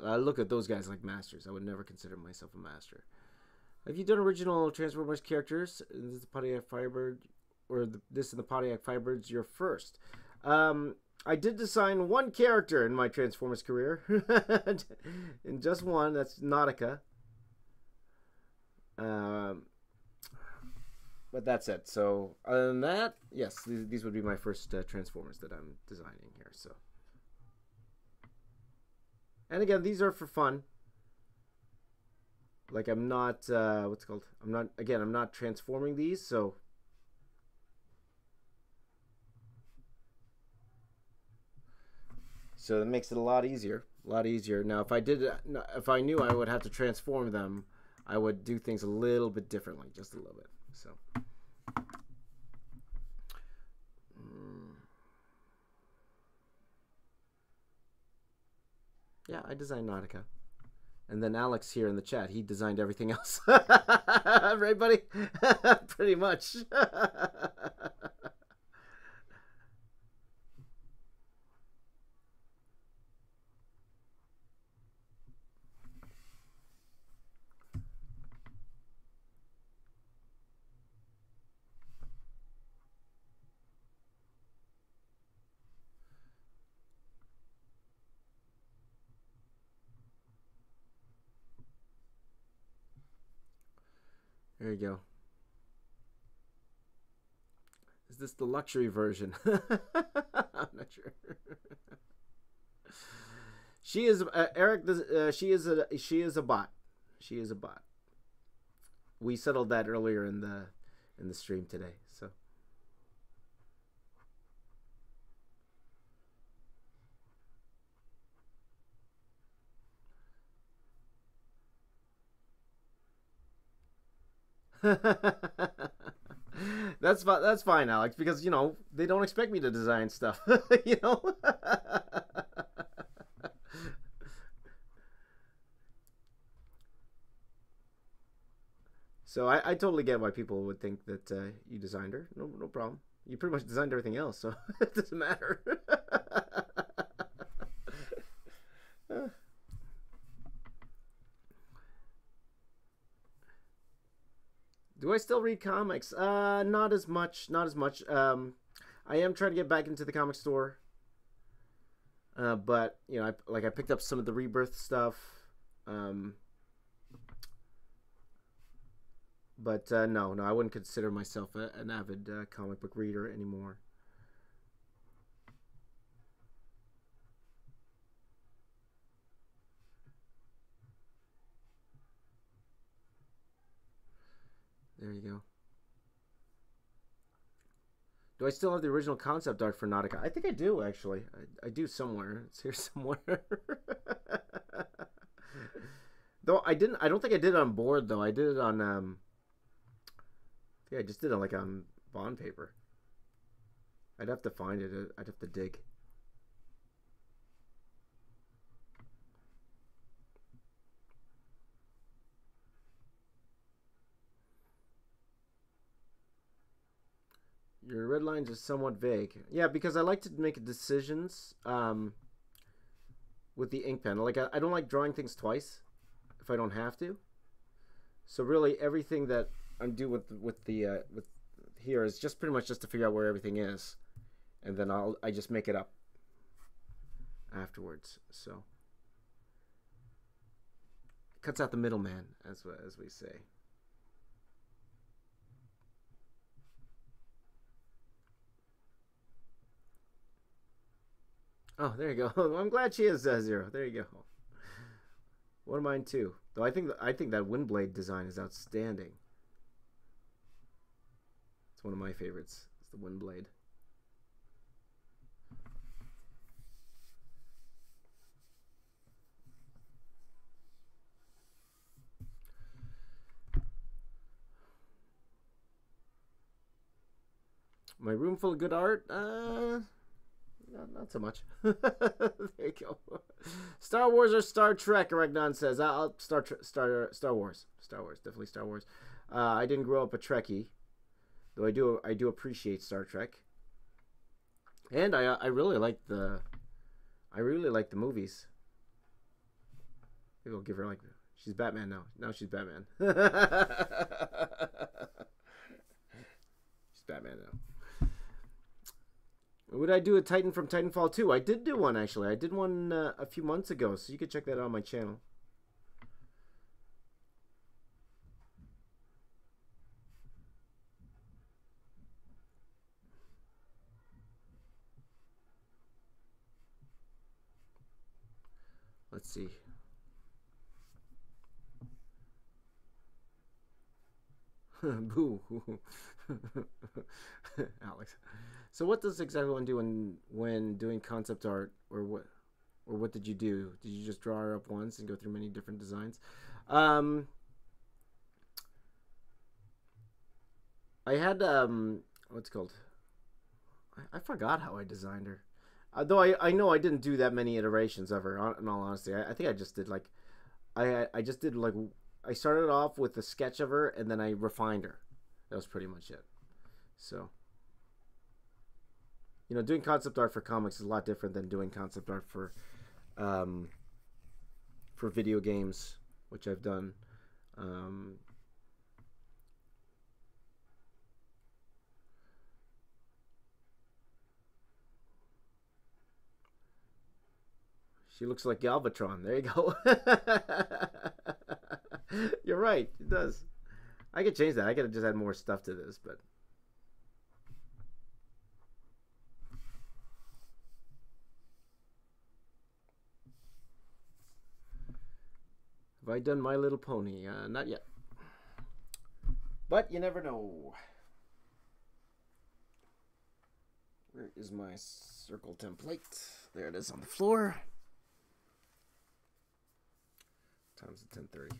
I look at those guys like masters. I would never consider myself a master. Have you done original Transformers characters? This is the Pontiac Firebird, or this is the Pontiac Firebirds your first? I did design one character in my Transformers career. In just one. That's Nautica. But that's it. So other than that, yes, these would be my first Transformers that I'm designing here. So, and again, these are for fun. Like I'm not what's it called? I'm not transforming these. So it makes it a lot easier. Now, if I knew I would have to transform them, I would do things a little bit differently, just a little bit. So, yeah, I designed Nautica. And then Alex here in the chat, he designed everything else. Right, buddy? Pretty much. There you go. Is this the luxury version? I'm not sure. She is Eric. She is a bot. She is a bot. We settled that earlier in the stream today. So. That's fine, Alex, because they don't expect me to design stuff. So I totally get why people would think that you designed her. No problem. You pretty much designed everything else, so it doesn't matter. Do I still read comics? Not as much. Not as much. I am trying to get back into the comic store. But I picked up some of the Rebirth stuff. But no, I wouldn't consider myself an avid comic book reader anymore. There you go. Do I still have the original concept art for Nautica? I think I do, actually. I do somewhere. It's here somewhere. Though I don't think I did it on board, though. I did it on yeah, I just did it like on bond paper. I'd have to find it. I'd have to dig. Your red lines are somewhat vague. Yeah, because I like to make decisions with the ink pen. Like I don't like drawing things twice if I don't have to. So really, everything that I'm doing with here is just pretty much just to figure out where everything is, and then I just make it up afterwards. So it cuts out the middleman, as we say. Oh, there you go. I'm glad she is Zero. There you go. One of mine too. Though I think that Windblade design is outstanding. It's one of my favorites. It's the Windblade. My room full of good art? Not so much. There you go. Star Wars or Star Trek? Regnon says. Star Wars. Star Wars. Definitely Star Wars. I didn't grow up a Trekkie, though I do appreciate Star Trek. And I really like the movies. Maybe I'll give her she's Batman now. Now she's Batman. She's Batman now. Would I do a Titan from Titanfall 2? I did do one, actually. I did one a few months ago, so you can check that out on my channel. Let's see. Boo. Alex. So what does exactly one do when doing concept art, or what did you do? Did you just draw her up once and go through many different designs? I had what's it called? I forgot how I designed her. Though I know I didn't do that many iterations of her. In all honesty, I think I just did like I just did like I started off with a sketch of her and then I refined her. That was pretty much it. So you know, doing concept art for comics is a lot different than doing concept art um, for video games, which I've done. Um, she looks like Galvatron. There you go. You're right. It does. I could change that. I could just add more stuff to this, but have I done My Little Pony? Not yet. But you never know. Where is my circle template? There it is on the floor. Time's at 10:30.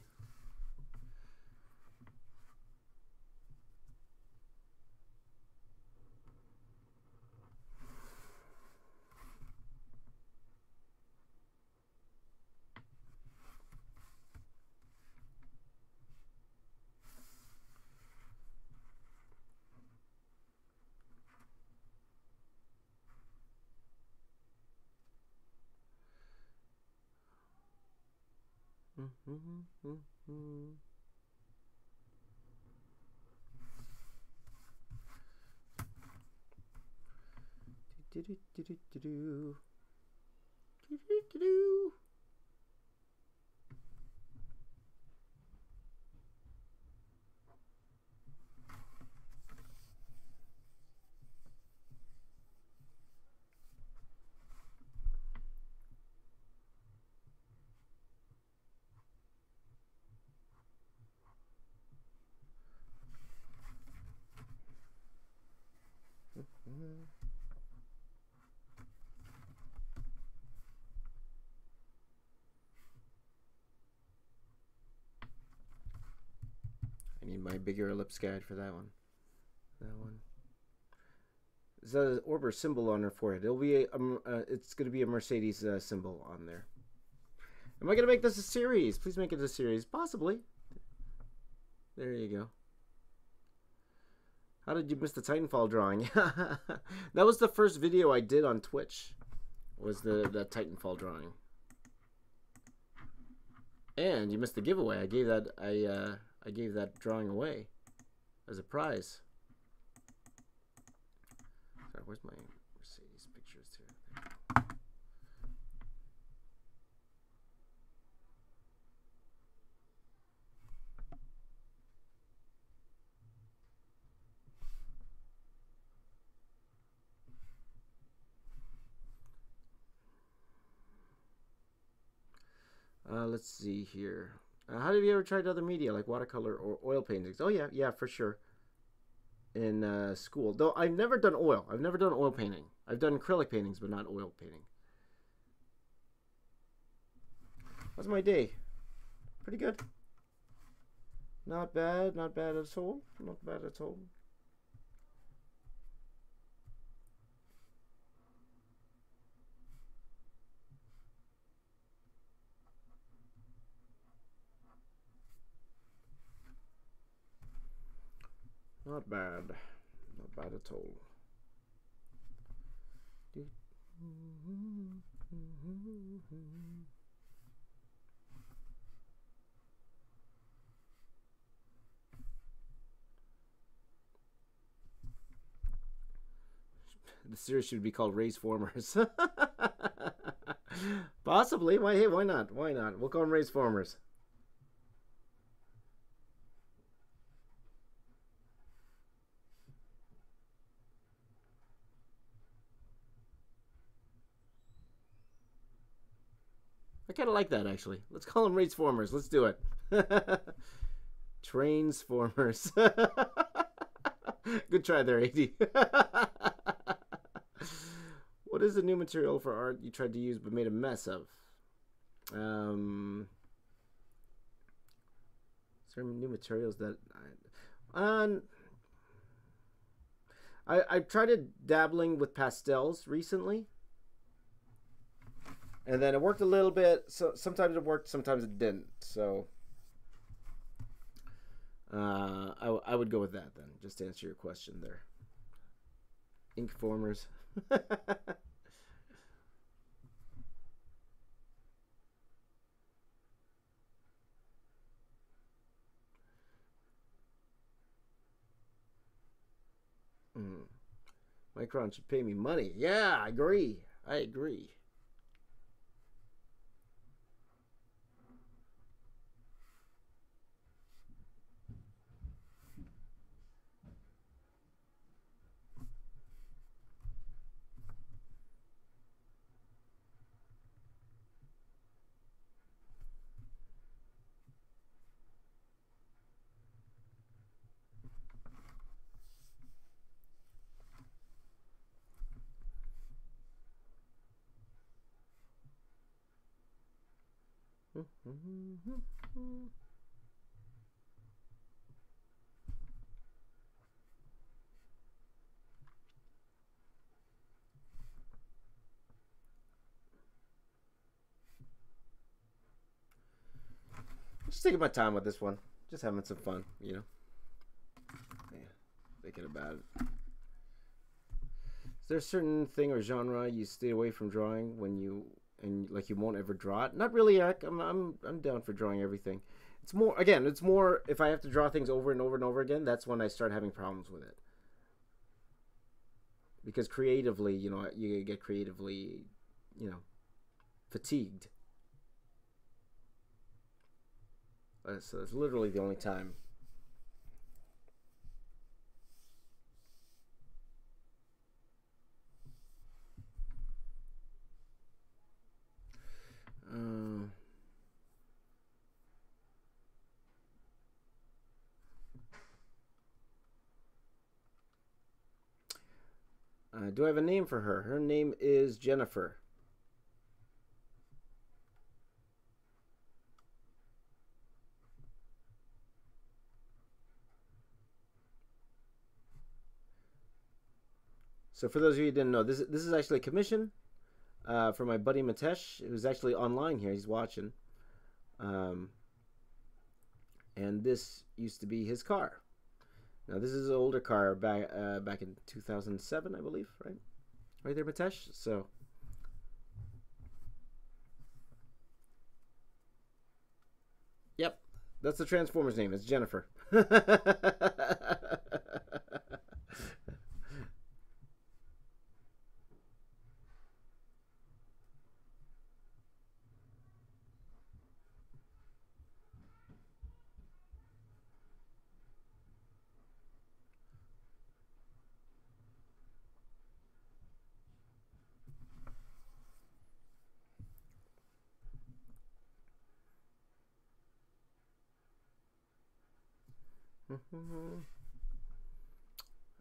I need my bigger ellipse guide for that one. That one. Is that an orb or symbol on her forehead? It'll be it's going to be a Mercedes symbol on there. Am I going to make this a series? Please make it a series. Possibly. There you go. How did you miss the Titanfall drawing? That was the first video I did on Twitch. Was the Titanfall drawing. And you missed the giveaway. I gave that drawing away as a prize. Sorry, where's my Mercedes pictures here? Let's see here. How have you ever tried other media like watercolor or oil paintings? Oh yeah, for sure. In school, though I've never done oil. I've never done oil painting. I've done acrylic paintings, but not oil painting. How's my day? Pretty good. Not bad. Not bad at all. Not bad at all. Not bad. Not bad at all. The series should be called Raise Formers. Possibly. Hey, why not? Why not? We'll call them Raise Formers. I kind of like that, actually. Let's call them Transformers. Let's do it. Transformers. Good try there, AD. What is the new material for art you tried to use but made a mess of? Is there new materials that... I've tried dabbling with pastels recently, and then it worked a little bit. So sometimes it worked, sometimes it didn't. So I would go with that then, just to answer your question there. Ink formers. Mm. Micron should pay me money. Yeah, I agree. I agree. Just taking my time with this one. Just having some fun, you know. Yeah, thinking about it. Is there a certain thing or genre you stay away from drawing when you like you won't ever draw it? Not really, Eric. I'm down for drawing everything. It's more again. It's more if I have to draw things over and over and over again. That's when I start having problems with it. Because creatively, you know, you get creatively, you know, fatigued. So it's literally the only time. Uh, do I have a name for her? Her name is Jennifer. So for those of you who didn't know, this is actually a commission for my buddy Matesh, who's actually online here. He's watching, um, and this used to be his car. Now this is an older car back in 2007, I believe, right? Right there, Matesh. So, yep, that's the Transformers name. It's Jennifer.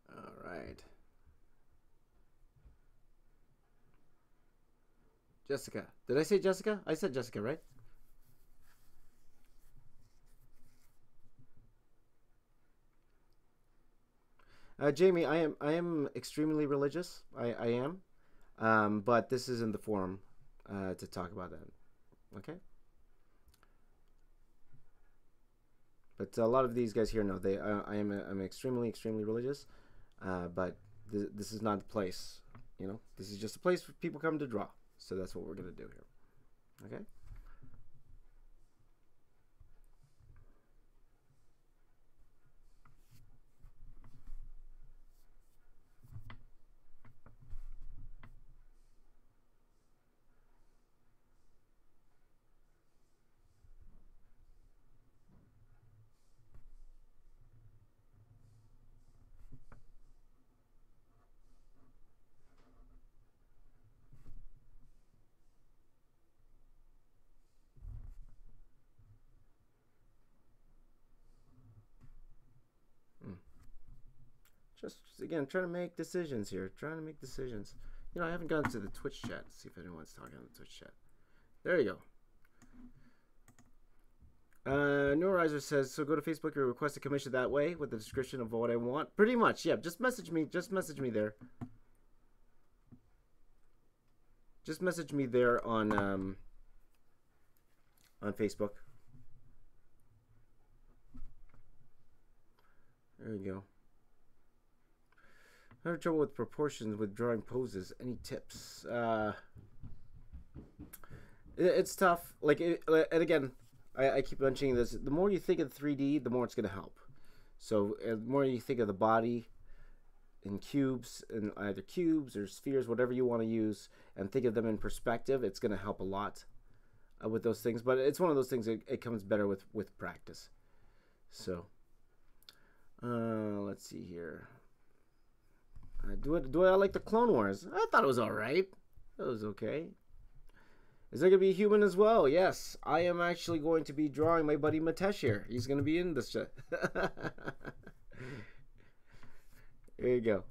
All right. Jessica. Did I say Jessica? I said Jessica, right? Jamie, I am extremely religious. I am, but this isn't the forum to talk about that. Okay. But a lot of these guys here know they. I'm extremely religious, but this is not the place. You know, this is just a place for people come to draw. So that's what we're gonna do here. Okay. Mm. Just again, trying to make decisions here. Trying to make decisions. You know, I haven't gone to the Twitch chat. Let's see if anyone's talking on the Twitch chat. There you go. Neurizer says, so go to Facebook or request a commission that way with the description of what I want. Pretty much, yeah. Just message me. Just message me there. Just message me there on Facebook. There you go. I have trouble with proportions with drawing poses. Any tips? It's tough. And again, I keep mentioning this. The more you think of 3D, the more it's going to help. So the more you think of the body in cubes, in either cubes or spheres, whatever you want to use, and think of them in perspective, it's going to help a lot with those things. But it's one of those things that it comes better with practice. So let's see here. Do I like the Clone Wars? I thought it was all right. It was okay. Is there going to be a human as well? Yes. I am actually going to be drawing my buddy Matesh here. He's going to be in this shit. There you go.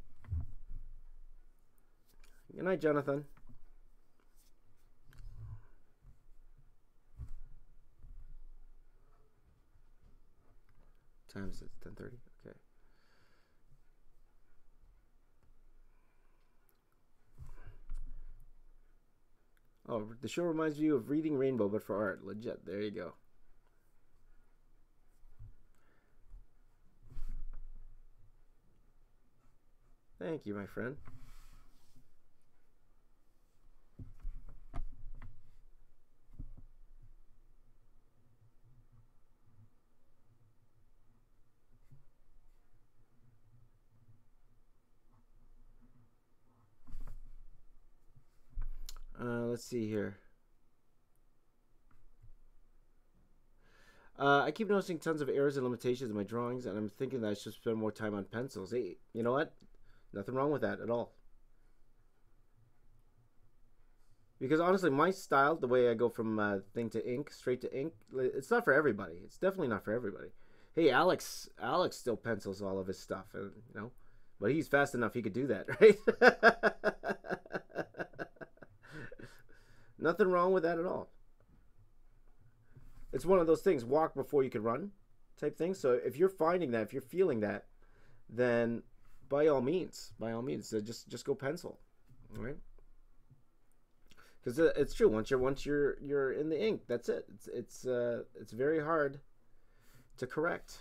Good night, Jonathan. What time is it? 10:30? Okay. Oh, the show reminds you of Reading Rainbow, but for art. Legit. There you go. Thank you, my friend. Let's see here. I keep noticing tons of errors and limitations in my drawings, and I'm thinking that I should spend more time on pencils. Hey, you know what? Nothing wrong with that at all. Because honestly, my style, the way I go from thing to ink, straight to ink, it's not for everybody. It's definitely not for everybody. Hey, Alex still pencils all of his stuff, and but he's fast enough he could do that, right? Nothing wrong with that at all. It's one of those things, walk before you can run type thing. So if you're finding that, if you're feeling that, then by all means, just go pencil, all right? Because it's true. Once you're in the ink, that's it. It's very hard to correct.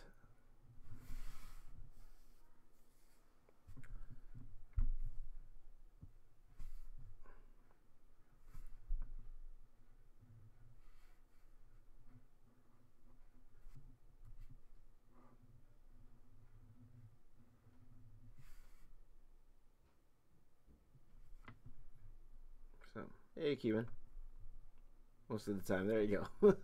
So, hey, Cuban. Most of the time, there you go.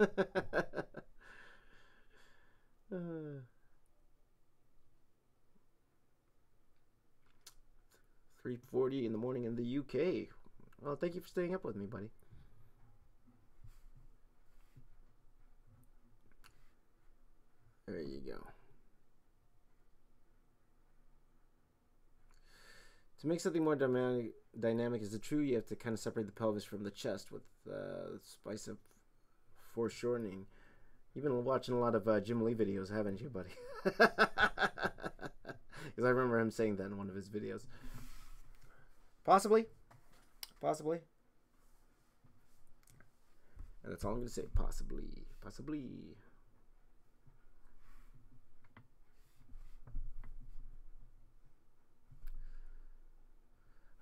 3:40 in the morning in the UK. Well, thank you for staying up with me, buddy. There you go. To make something more dynamic, is it true you have to kind of separate the pelvis from the chest with spice of foreshortening? You've been watching a lot of Jim Lee videos, haven't you, buddy? Because I remember him saying that in one of his videos. Possibly. And that's all I'm going to say. Possibly.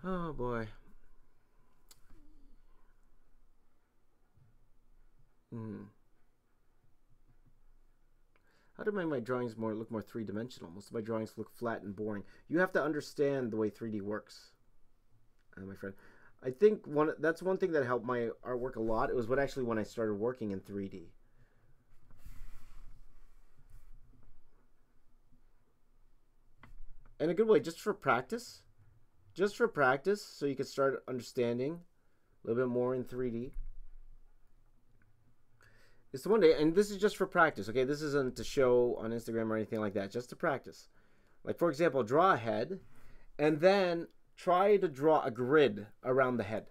Oh boy. How do my drawings look more three-dimensional? Most of my drawings look flat and boring. You have to understand the way 3D works, my friend. I think that's one thing that helped my artwork a lot. It was when I started working in 3D. In a good way, just for practice. So you can start understanding a little bit more in 3D. It's the one day, and this is just for practice, okay? This isn't to show on Instagram or anything like that, just to practice. Like, for example, draw a head, and then try to draw a grid around the head.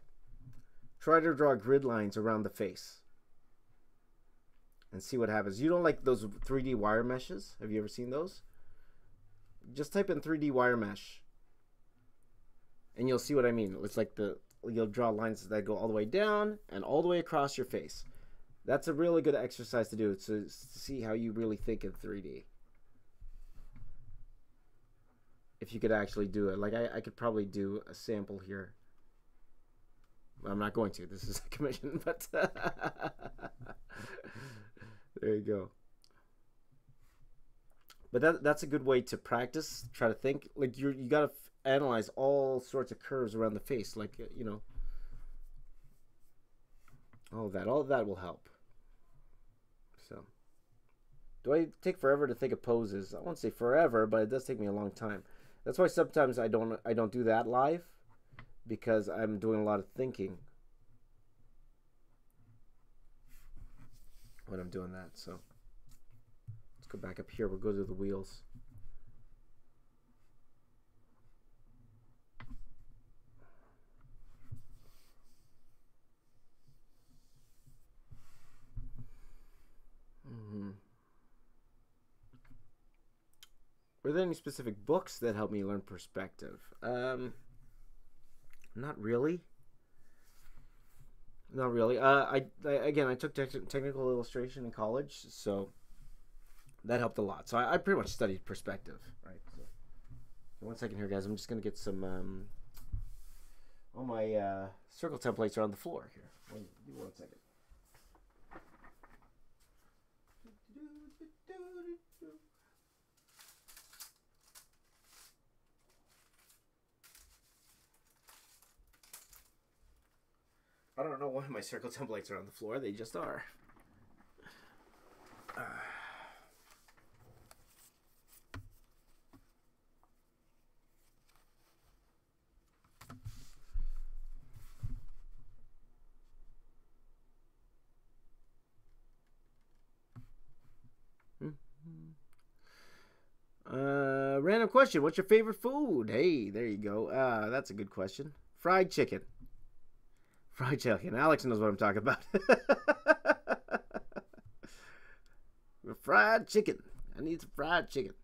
Try to draw grid lines around the face. and see what happens. You don't like those 3D wire meshes? Have you ever seen those? Just type in 3D wire mesh, and you'll see what I mean. It's like you'll draw lines that go all the way down and all the way across your face. That's a really good exercise to do, to see how you really think in 3D. If you could actually do it. Like I could probably do a sample here. I'm not going to. This is a commission, but there you go. But that's a good way to practice. Try to think. Like you got to analyze all sorts of curves around the face. Like, you know, all of that will help. So, do I take forever to think of poses? I won't say forever, but it does take me a long time. That's why sometimes I don't do that live, because I'm doing a lot of thinking when I'm doing that. So let's go back up here. We'll go to the wheels. Were there any specific books that helped me learn perspective? Not really. Not really. Again, I took technical illustration in college, so that helped a lot. So I pretty much studied perspective, right? So 1 second here, guys. I'm just gonna get some. All my circle templates are on the floor here. Give me 1 second. I don't know why my circle templates are on the floor. They just are. Random question. What's your favorite food? Hey, there you go. That's a good question. Fried chicken. Fried chicken. Alex knows what I'm talking about. Fried chicken. I need some fried chicken.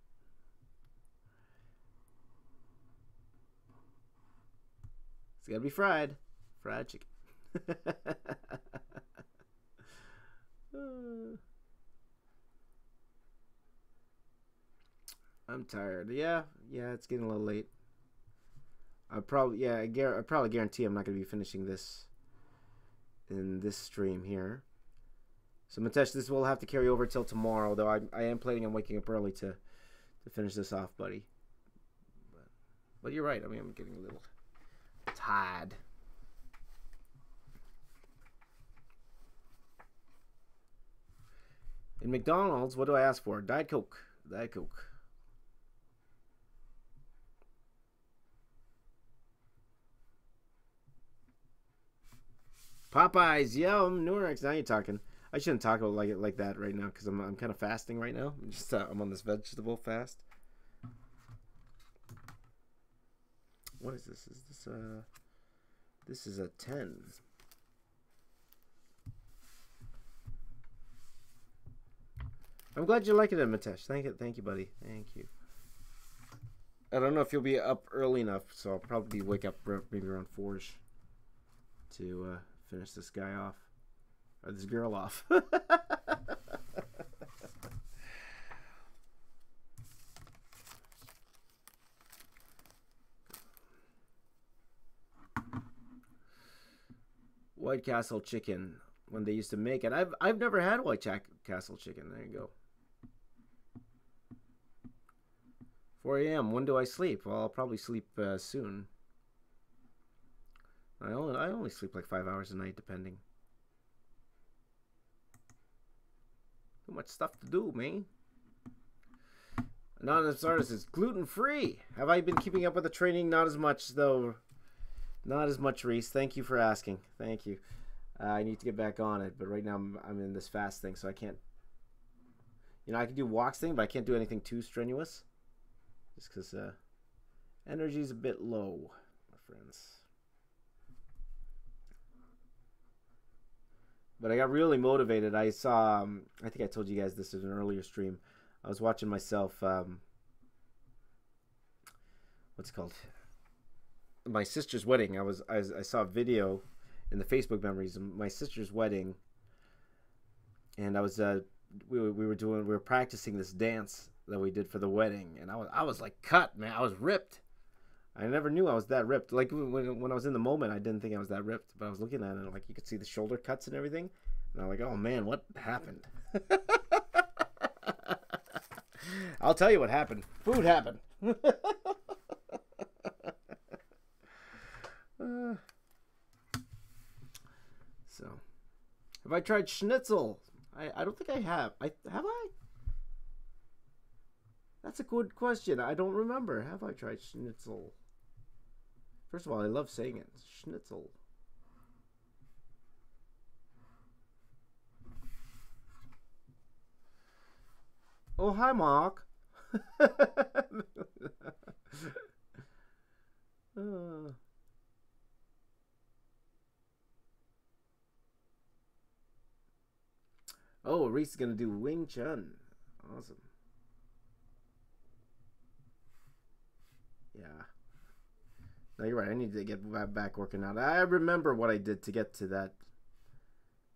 It's gotta be fried. Fried chicken. I'm tired. Yeah, it's getting a little late. I probably guarantee I'm not gonna be finishing this in this stream here. So Mitesh, this will have to carry over till tomorrow, though I am planning on waking up early to finish this off, buddy. But you're right. I mean, I'm getting a little tired. In McDonald's, what do I ask for? Diet Coke. Diet Coke. Popeyes, yum, Nurex. Now you're talking. I shouldn't talk about it like that right now because I'm kind of fasting right now. I'm on this vegetable fast. What is this? This is a 10. I'm glad you like it, Mitesh. Thank you, buddy. Thank you. I don't know if you'll be up early enough, so I'll probably wake up maybe around 4ish to finish this guy off. Or this girl off. White Castle chicken, when they used to make it. I've never had White Castle chicken. There you go. 4 a.m. When do I sleep? Well, I'll probably sleep soon. I only sleep like 5 hours a night, depending. Too much stuff to do, man. Anonymous Artist is gluten-free. Have I been keeping up with the training? Not as much, though. Not as much, Reese. Thank you for asking. Thank you. I need to get back on it, but right now I'm in this fast thing, so I can't. You know, I can do walks thing, but I can't do anything too strenuous. Just because energy's a bit low, my friends. But I got really motivated. I saw, I think I told you guys this in an earlier stream. I was watching myself, what's it called? My sister's wedding. I saw a video in the Facebook memories of my sister's wedding, and I was we were practicing this dance that we did for the wedding, and I was like cut, man. I was ripped. I never knew I was that ripped. Like when I was in the moment, I didn't think I was that ripped, but I was looking at it and like you could see the shoulder cuts and everything, and I'm like, oh man, what happened? I'll tell you what happened. Food happened. So, have I tried schnitzel? I don't think I have. Have I? That's a good question. I don't remember. Have I tried schnitzel? First of all, I love saying it. Schnitzel. Oh, hi, Mark. Oh, Reese is going to do Wing Chun. Awesome. Yeah. No, you're right. I need to get back working out. I remember what I did to get to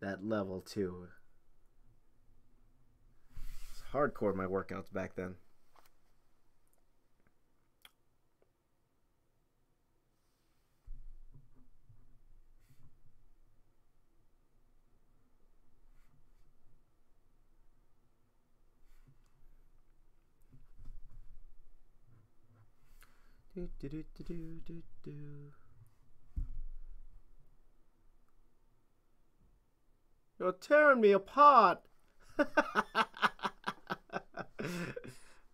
that level, too. It's hardcore, my workouts back then. Do, do, do, do, do, do, do. You're tearing me apart.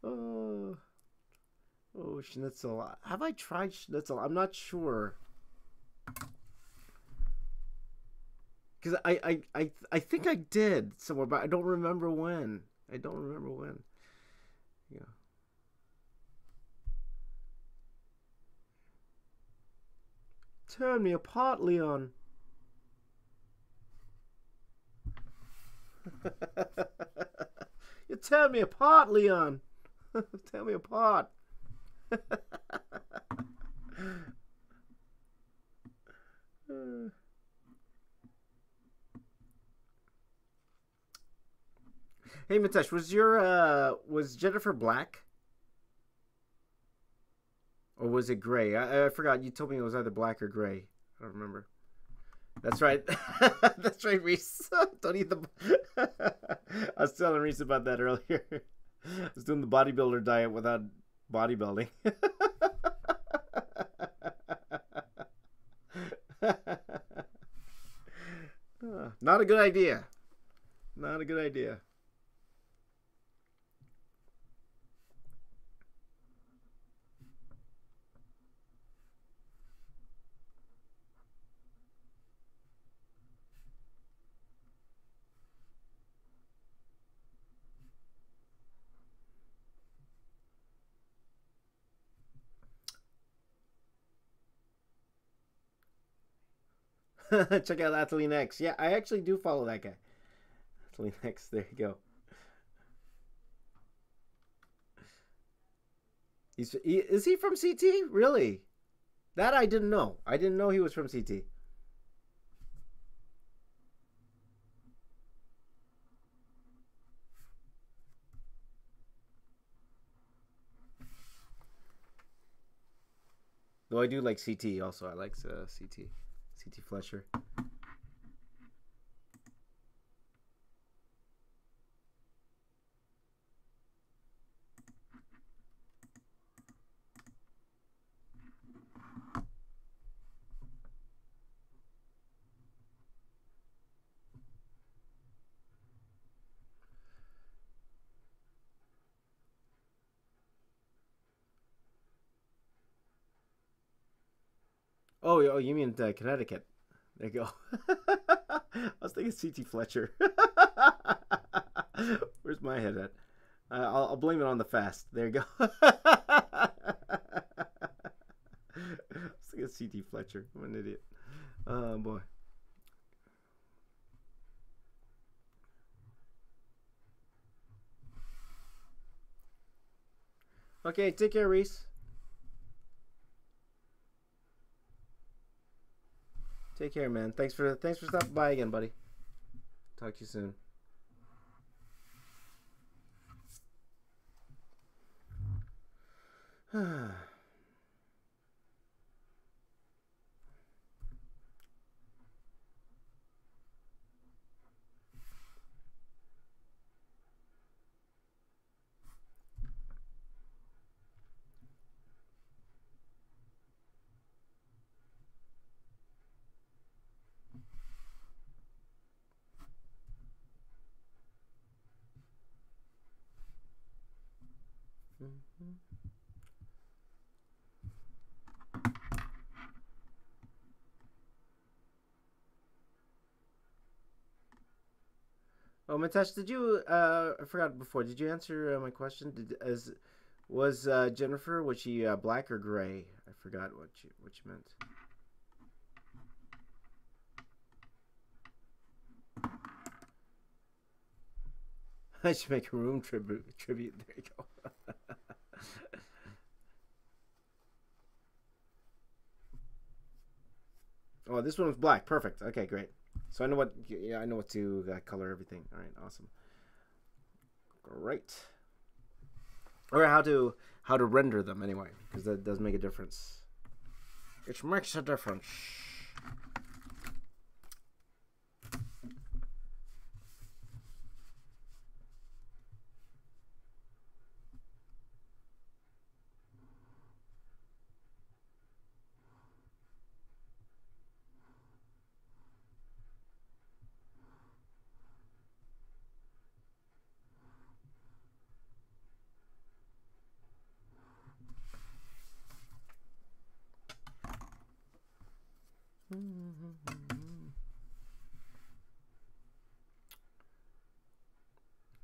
Oh, oh, schnitzel. Have I tried schnitzel? I'm not sure. Because I think I did somewhere, but I don't remember when. I don't remember when. Yeah. Tearing me apart, Leon. You tear me apart, Leon. Tear me apart. Hey, Mitesh, was Jennifer black? Or was it gray? I forgot. You told me it was either black or gray. I don't remember. That's right. That's right, Reese. Don't eat the... I was telling Reese about that earlier. I was doing the bodybuilder diet without bodybuilding. Not a good idea. Not a good idea. Check out Athlete X. Yeah, I actually do follow that guy. Athlete X, there you go. Is he from CT? Really? That I didn't know. I didn't know he was from CT. Though I do like CT also. I like CT. CT Flesher. Oh, you mean Connecticut? There you go. I was thinking CT Fletcher. Where's my head at? I'll blame it on the fast. There you go. I was thinking CT Fletcher. I'm an idiot. Oh boy. Okay, take care, Reese. Take care, man. Thanks for stopping by again, buddy. Talk to you soon. Oh, Mitesh, did you? I forgot before. Did you answer my question? Was Jennifer, was she black or gray? I forgot what you meant. I should make a room tribute. There you go. Oh, this one was black. Perfect. Okay, great. So I know what. Yeah, I know what to color everything. All right, awesome. Great. Or how to render them anyway, because that does make a difference. It makes a difference.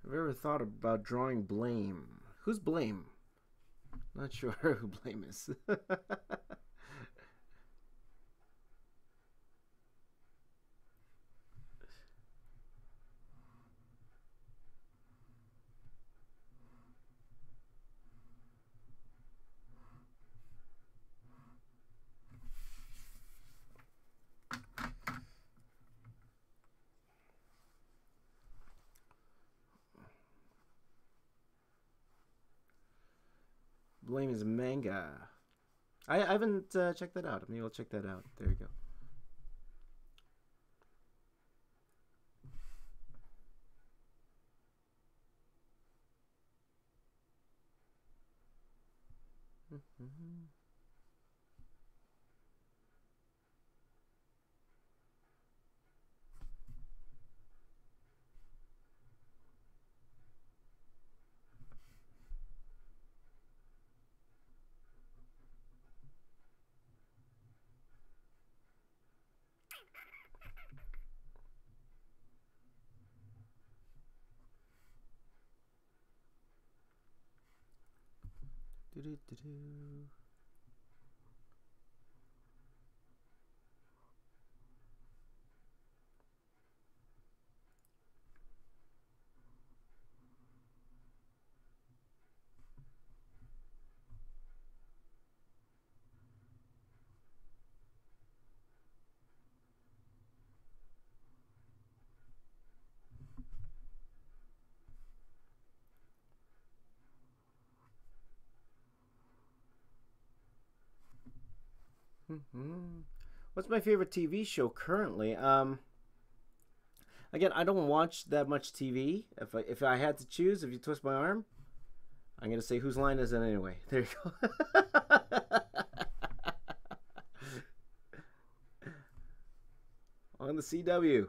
Have you ever thought about drawing Blame? Who's Blame? Not sure who Blame is. Blame is manga. I haven't checked that out. Maybe I'll check that out. There you go. What's my favorite TV show currently? Again, I don't watch that much TV. If I had to choose, if you twist my arm, I'm gonna say whose line is it anyway? There you go. On the CW.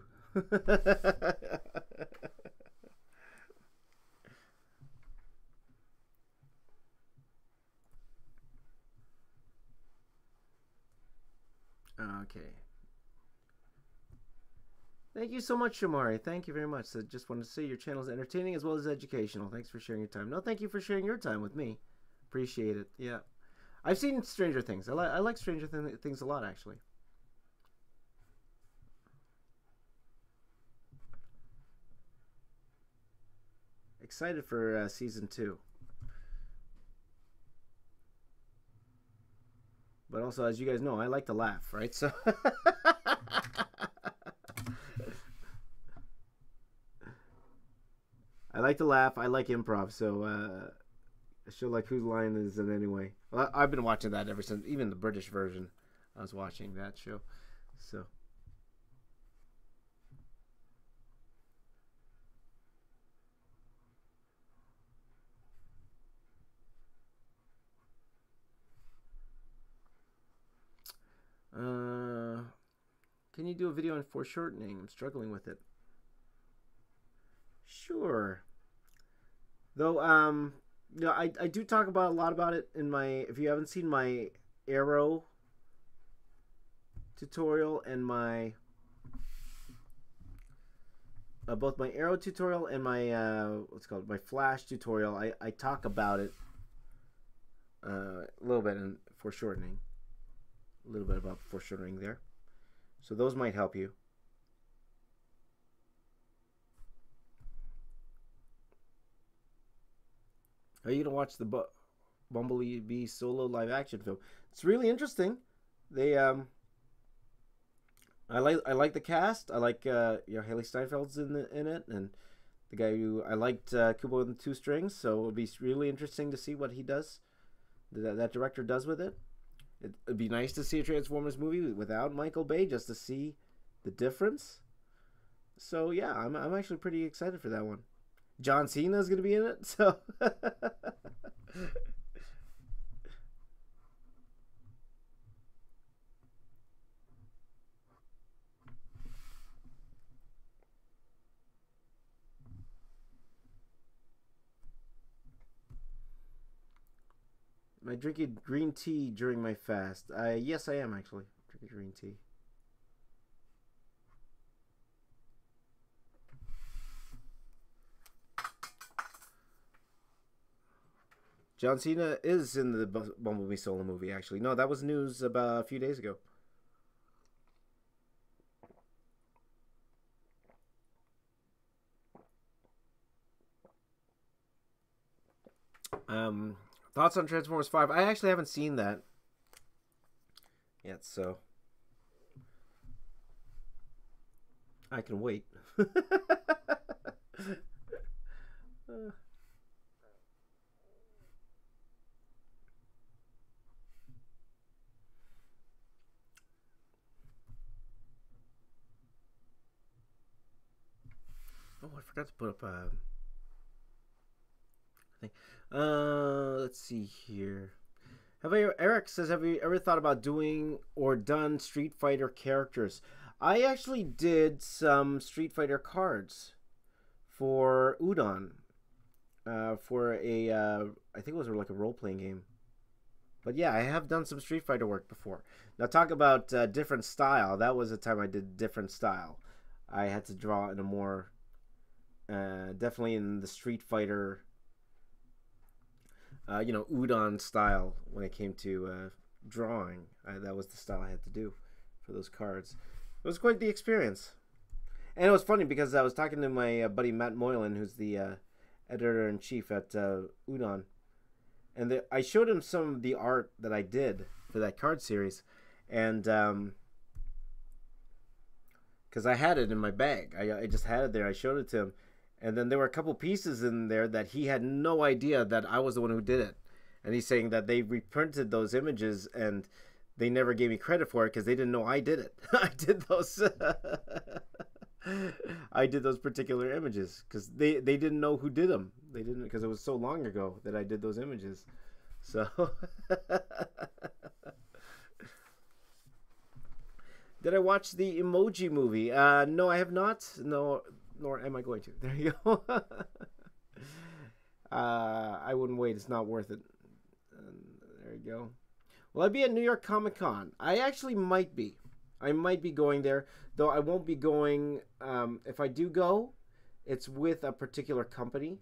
Okay. Thank you so much, Shamari. Thank you very much. So just wanted to say your channel is entertaining as well as educational. Thanks for sharing your time. No, thank you for sharing your time with me. Appreciate it. Yeah. I've seen Stranger Things. I like Stranger Things a lot, actually. Excited for season 2. also, as you guys know, I like to laugh, right? So I like to laugh. I like improv. So a show like Whose Line Is It Anyway? Well, I've been watching that ever since, even the British version. I was watching that show. So. Can you do a video on foreshortening? I'm struggling with it. Sure. Though, I do talk about a lot about it in my. If you haven't seen my arrow tutorial and my both my arrow tutorial and my what's called my flash tutorial, I talk about it a little bit in foreshortening, a little bit about foreshortening there. So those might help you. Are you gonna watch the Bumblebee solo live action film? It's really interesting. They I like the cast. I like Haley Steinfeld's in it, and the guy who I liked Kubo and the Two Strings. So it'll be really interesting to see what he does. That director does with it. It'd be nice to see a Transformers movie without Michael Bay, just to see the difference. So yeah, I'm actually pretty excited for that one. John Cena is going to be in it, so Am I drinking green tea during my fast? Yes, I am actually drinking green tea. John Cena is in the Bumblebee solo movie, actually. No, that was news about a few days ago. Thoughts on Transformers 5? I actually haven't seen that yet, so I can wait. Oh, I forgot to put up a thing. Let's see here. Eric says, have you ever thought about doing or done Street Fighter characters? I actually did some Street Fighter cards for Udon. For a, I think it was like a role-playing game. But yeah, I have done some Street Fighter work before. Now talk about different style. That was the time I did different style. I had to draw in a more, definitely in the Street Fighter, Udon style when it came to drawing. That was the style I had to do for those cards. It was quite the experience. And it was funny because I was talking to my buddy Matt Moylan, who's the editor-in-chief at Udon. And I showed him some of the art that I did for that card series. And because I had it in my bag. I just had it there. I showed it to him. And then there were a couple pieces in there that he had no idea that I was the one who did it. And he's saying that they reprinted those images and they never gave me credit for it because they didn't know I did it. I did those. I did those particular images because they didn't know who did them. They didn't, because it was so long ago that I did those images. So did I watch the Emoji Movie? No, I have not. No, nor am I going to. There you go. I wouldn't wait. It's not worth it. There you go. Will I be at New York Comic Con? I actually might be. I might be going there, though I won't be going. If I do go, it's with a particular company.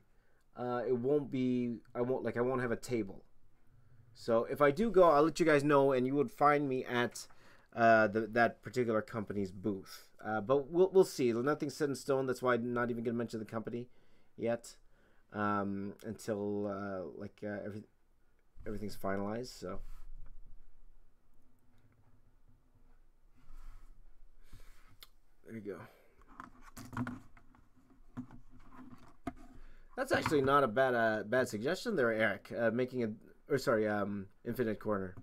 It won't be. I won't have a table. So if I do go, I'll let you guys know, and you would find me at that particular company's booth. But we'll see. Nothing's set in stone. That's why I'm not even going to mention the company yet until everything's finalized. So. There you go. That's actually not a bad suggestion there, Eric. Making a, or sorry, infinite corner.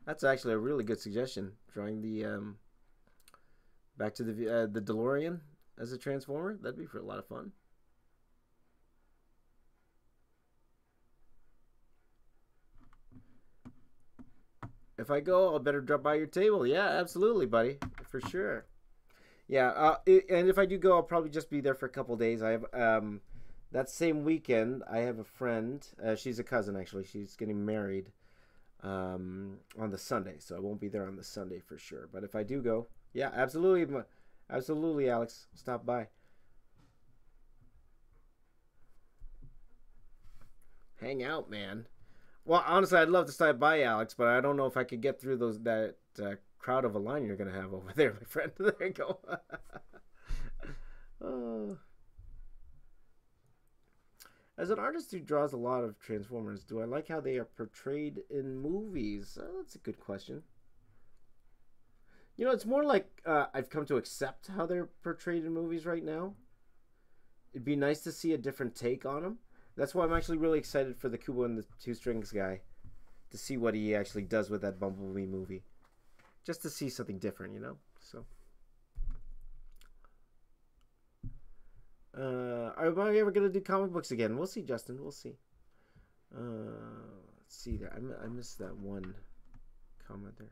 That's actually a really good suggestion. Drawing the back to the DeLorean as a transformer. That'd be for a lot of fun. If I go, I'll better drop by your table. Yeah, absolutely, buddy, for sure. Yeah, and if I do go, I'll probably just be there for a couple days. I have that same weekend. I have a friend. She's a cousin, actually. She's getting married on the Sunday, so I won't be there on the Sunday for sure. But if I do go, yeah, absolutely, absolutely, Alex, stop by. Hang out, man. Well, honestly, I'd love to stop by, Alex, but I don't know if I could get through that crowd of a line you're gonna have over there, my friend. There you go. Oh. As an artist who draws a lot of Transformers, do I like how they are portrayed in movies? That's a good question. You know, it's more like I've come to accept how they're portrayed in movies right now. It'd be nice to see a different take on them. That's why I'm actually really excited for the Kubo and the Two Strings guy to see what he actually does with that Bumblebee movie. Just to see something different, you know? So, are we ever going to do comic books again? We'll see, Justin. We'll see. Let's see there. I missed that one comment there.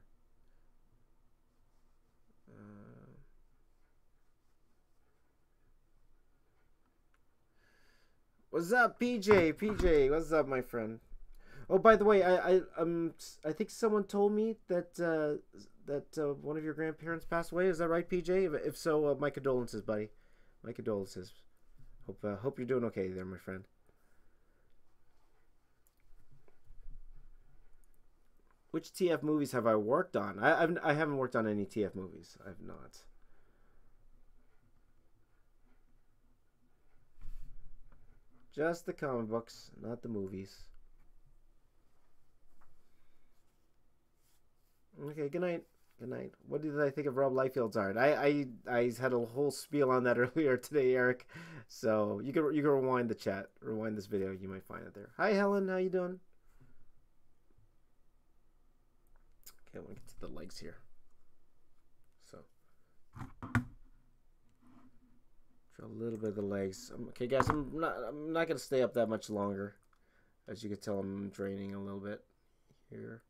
What's up, PJ? PJ, what's up, my friend? Oh, by the way, I think someone told me that one of your grandparents passed away. Is that right, PJ? If so, my condolences, buddy. My condolences. Hope you're doing okay there, my friend. Which TF movies have I worked on? I haven't worked on any TF movies. I've not. Just the comic books, not the movies. Okay, good night. Good night. What did I think of Rob Liefeld's art? I had a whole spiel on that earlier today, Eric. So you can rewind the chat, rewind this video. You might find it there. Hi, Helen. How you doing? Okay, I want to get to the legs here. So draw a little bit of the legs. Okay, guys. I'm not gonna stay up that much longer. As you can tell, I'm draining a little bit here.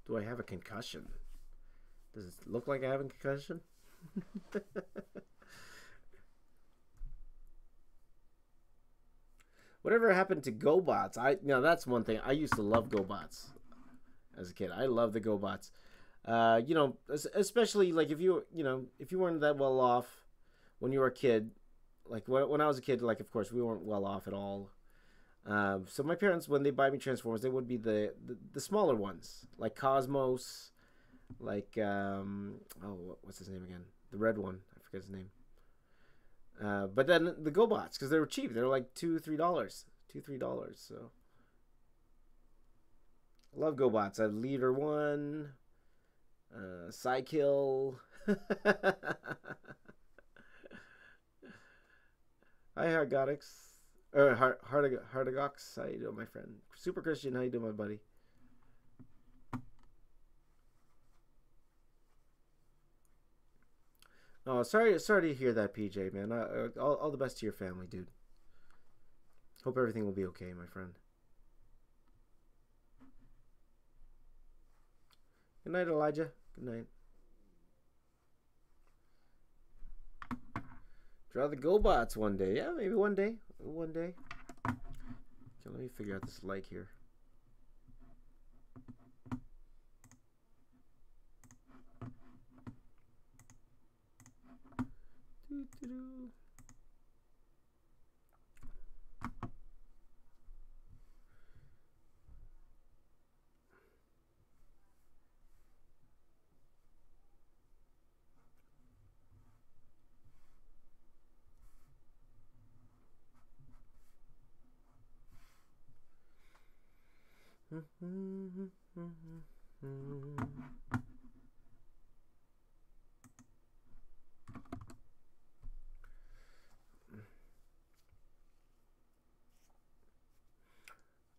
Do I have a concussion? Does it look like I have a concussion? Whatever happened to GoBots? Now that's one thing. I used to love GoBots as a kid. I love the GoBots. You know, especially like if you weren't that well off when you were a kid. Like when I was a kid, like of course we weren't well off at all. So my parents, when they buy me Transformers, they would be the smaller ones, like Cosmos, like what's his name again? The red one, I forget his name. But then the GoBots, because they were cheap, they were like $2-3, $2-3. So I love GoBots. I have Leader One, Psykill. Hi, Hargotics. Hardigox, how you doing, my friend? Super Christian, how you doing, my buddy? Oh, sorry to hear that, PJ, man. All the best to your family, dude. Hope everything will be okay, my friend. Good night, Elijah. Good night. Draw the GoBots one day. Yeah, maybe one day. One day. Okay, let me figure out this leg here. Doo-doo-doo.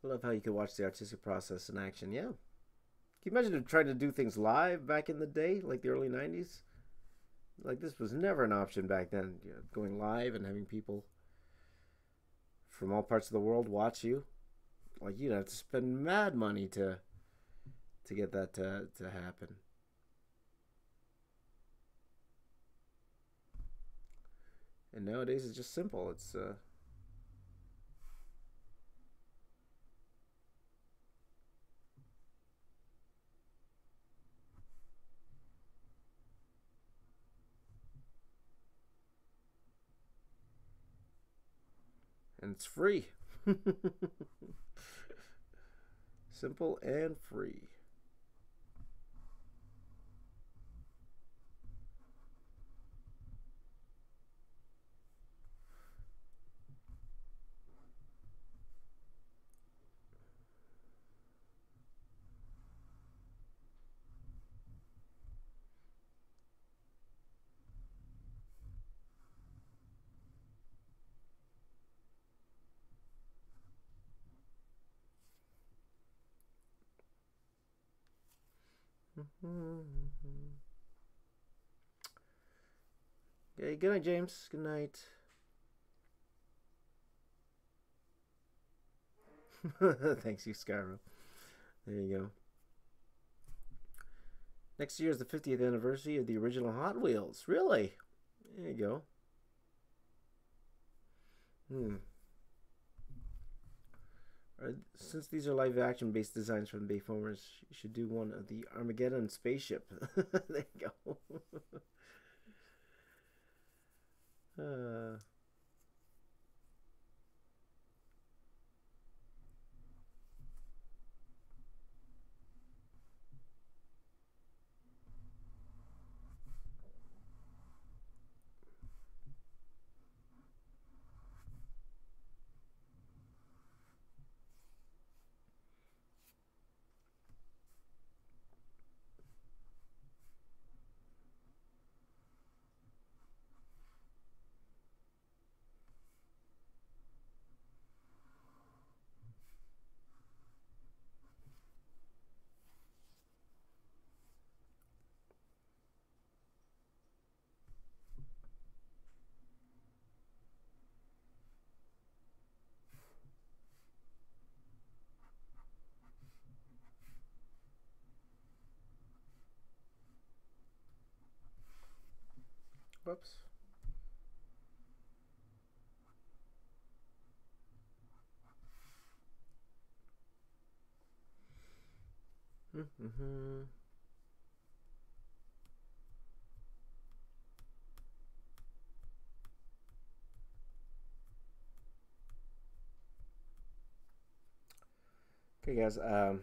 I love how you can watch the artistic process in action. Yeah. Can you imagine trying to do things live back in the day, like the early 90s? Like, this was never an option back then. You know, going live and having people from all parts of the world watch you. Like, you'd have to spend mad money to get that to happen. And nowadays it's just simple. It's and it's free. Simple and free. Okay, good night, James. Good night. Thanks, you, Skyro. There you go. Next year is the 50th anniversary of the original Hot Wheels. Really? There you go. Since these are live action based designs from the Bayformers, you should do one of the Armageddon spaceship. There you go. Whoops. Okay, guys. I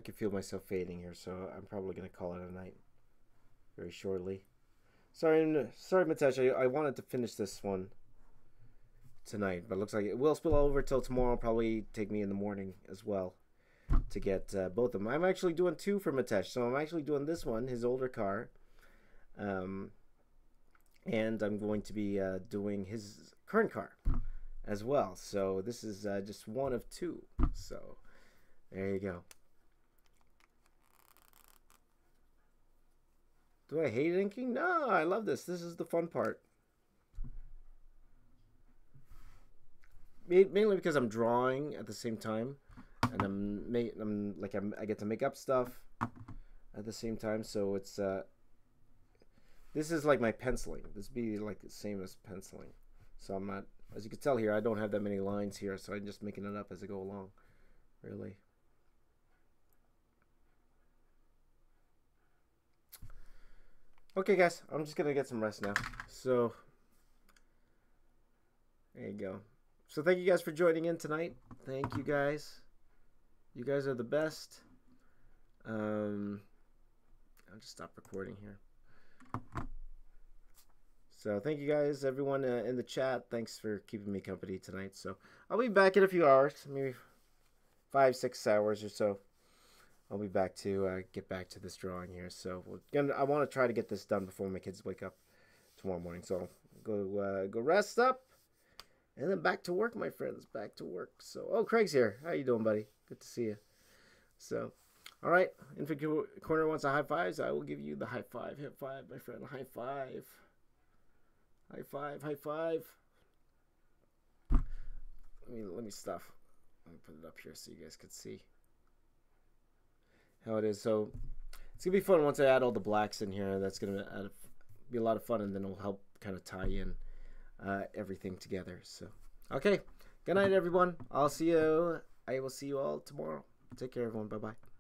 can feel myself fading here, so I'm probably gonna call it a night very shortly. Sorry, Mitesh. I wanted to finish this one tonight, but it looks like it will spill over till tomorrow. Probably take me in the morning as well to get both of them. I'm actually doing two for Mitesh, so I'm actually doing this one, his older car, and I'm going to be doing his current car as well. So this is just one of two. So there you go. Do I hate inking? No, I love this. This is the fun part. Mainly because I'm drawing at the same time, and I get to make up stuff at the same time. So it's this is like my penciling. This be like the same as penciling. So I'm not, as you can tell here, I don't have that many lines here, so I'm just making it up as I go along. Really. Okay, guys, I'm just gonna get some rest now. So there you go. So thank you guys for joining in tonight. Thank you guys. You guys are the best. I'll just stop recording here. So thank you guys, everyone in the chat. Thanks for keeping me company tonight. So I'll be back in a few hours, maybe 5-6 hours or so. I'll be back to get back to this drawing here. So I want to try to get this done before my kids wake up tomorrow morning. So go rest up, And then back to work, my friends. Back to work. So, oh, Craig's here. How you doing, buddy? Good to see you. So, all right. Infant Corner wants a high five, so I will give you the high five. High five, my friend. High five. High five. High five. Let me stuff. Let me put it up here so you guys could see how it is. So it's gonna be fun once I add all the blacks in here. That's gonna be a lot of fun, and then it'll help kind of tie in everything together. So okay, good night, everyone. I will see you all tomorrow. Take care, everyone. Bye bye.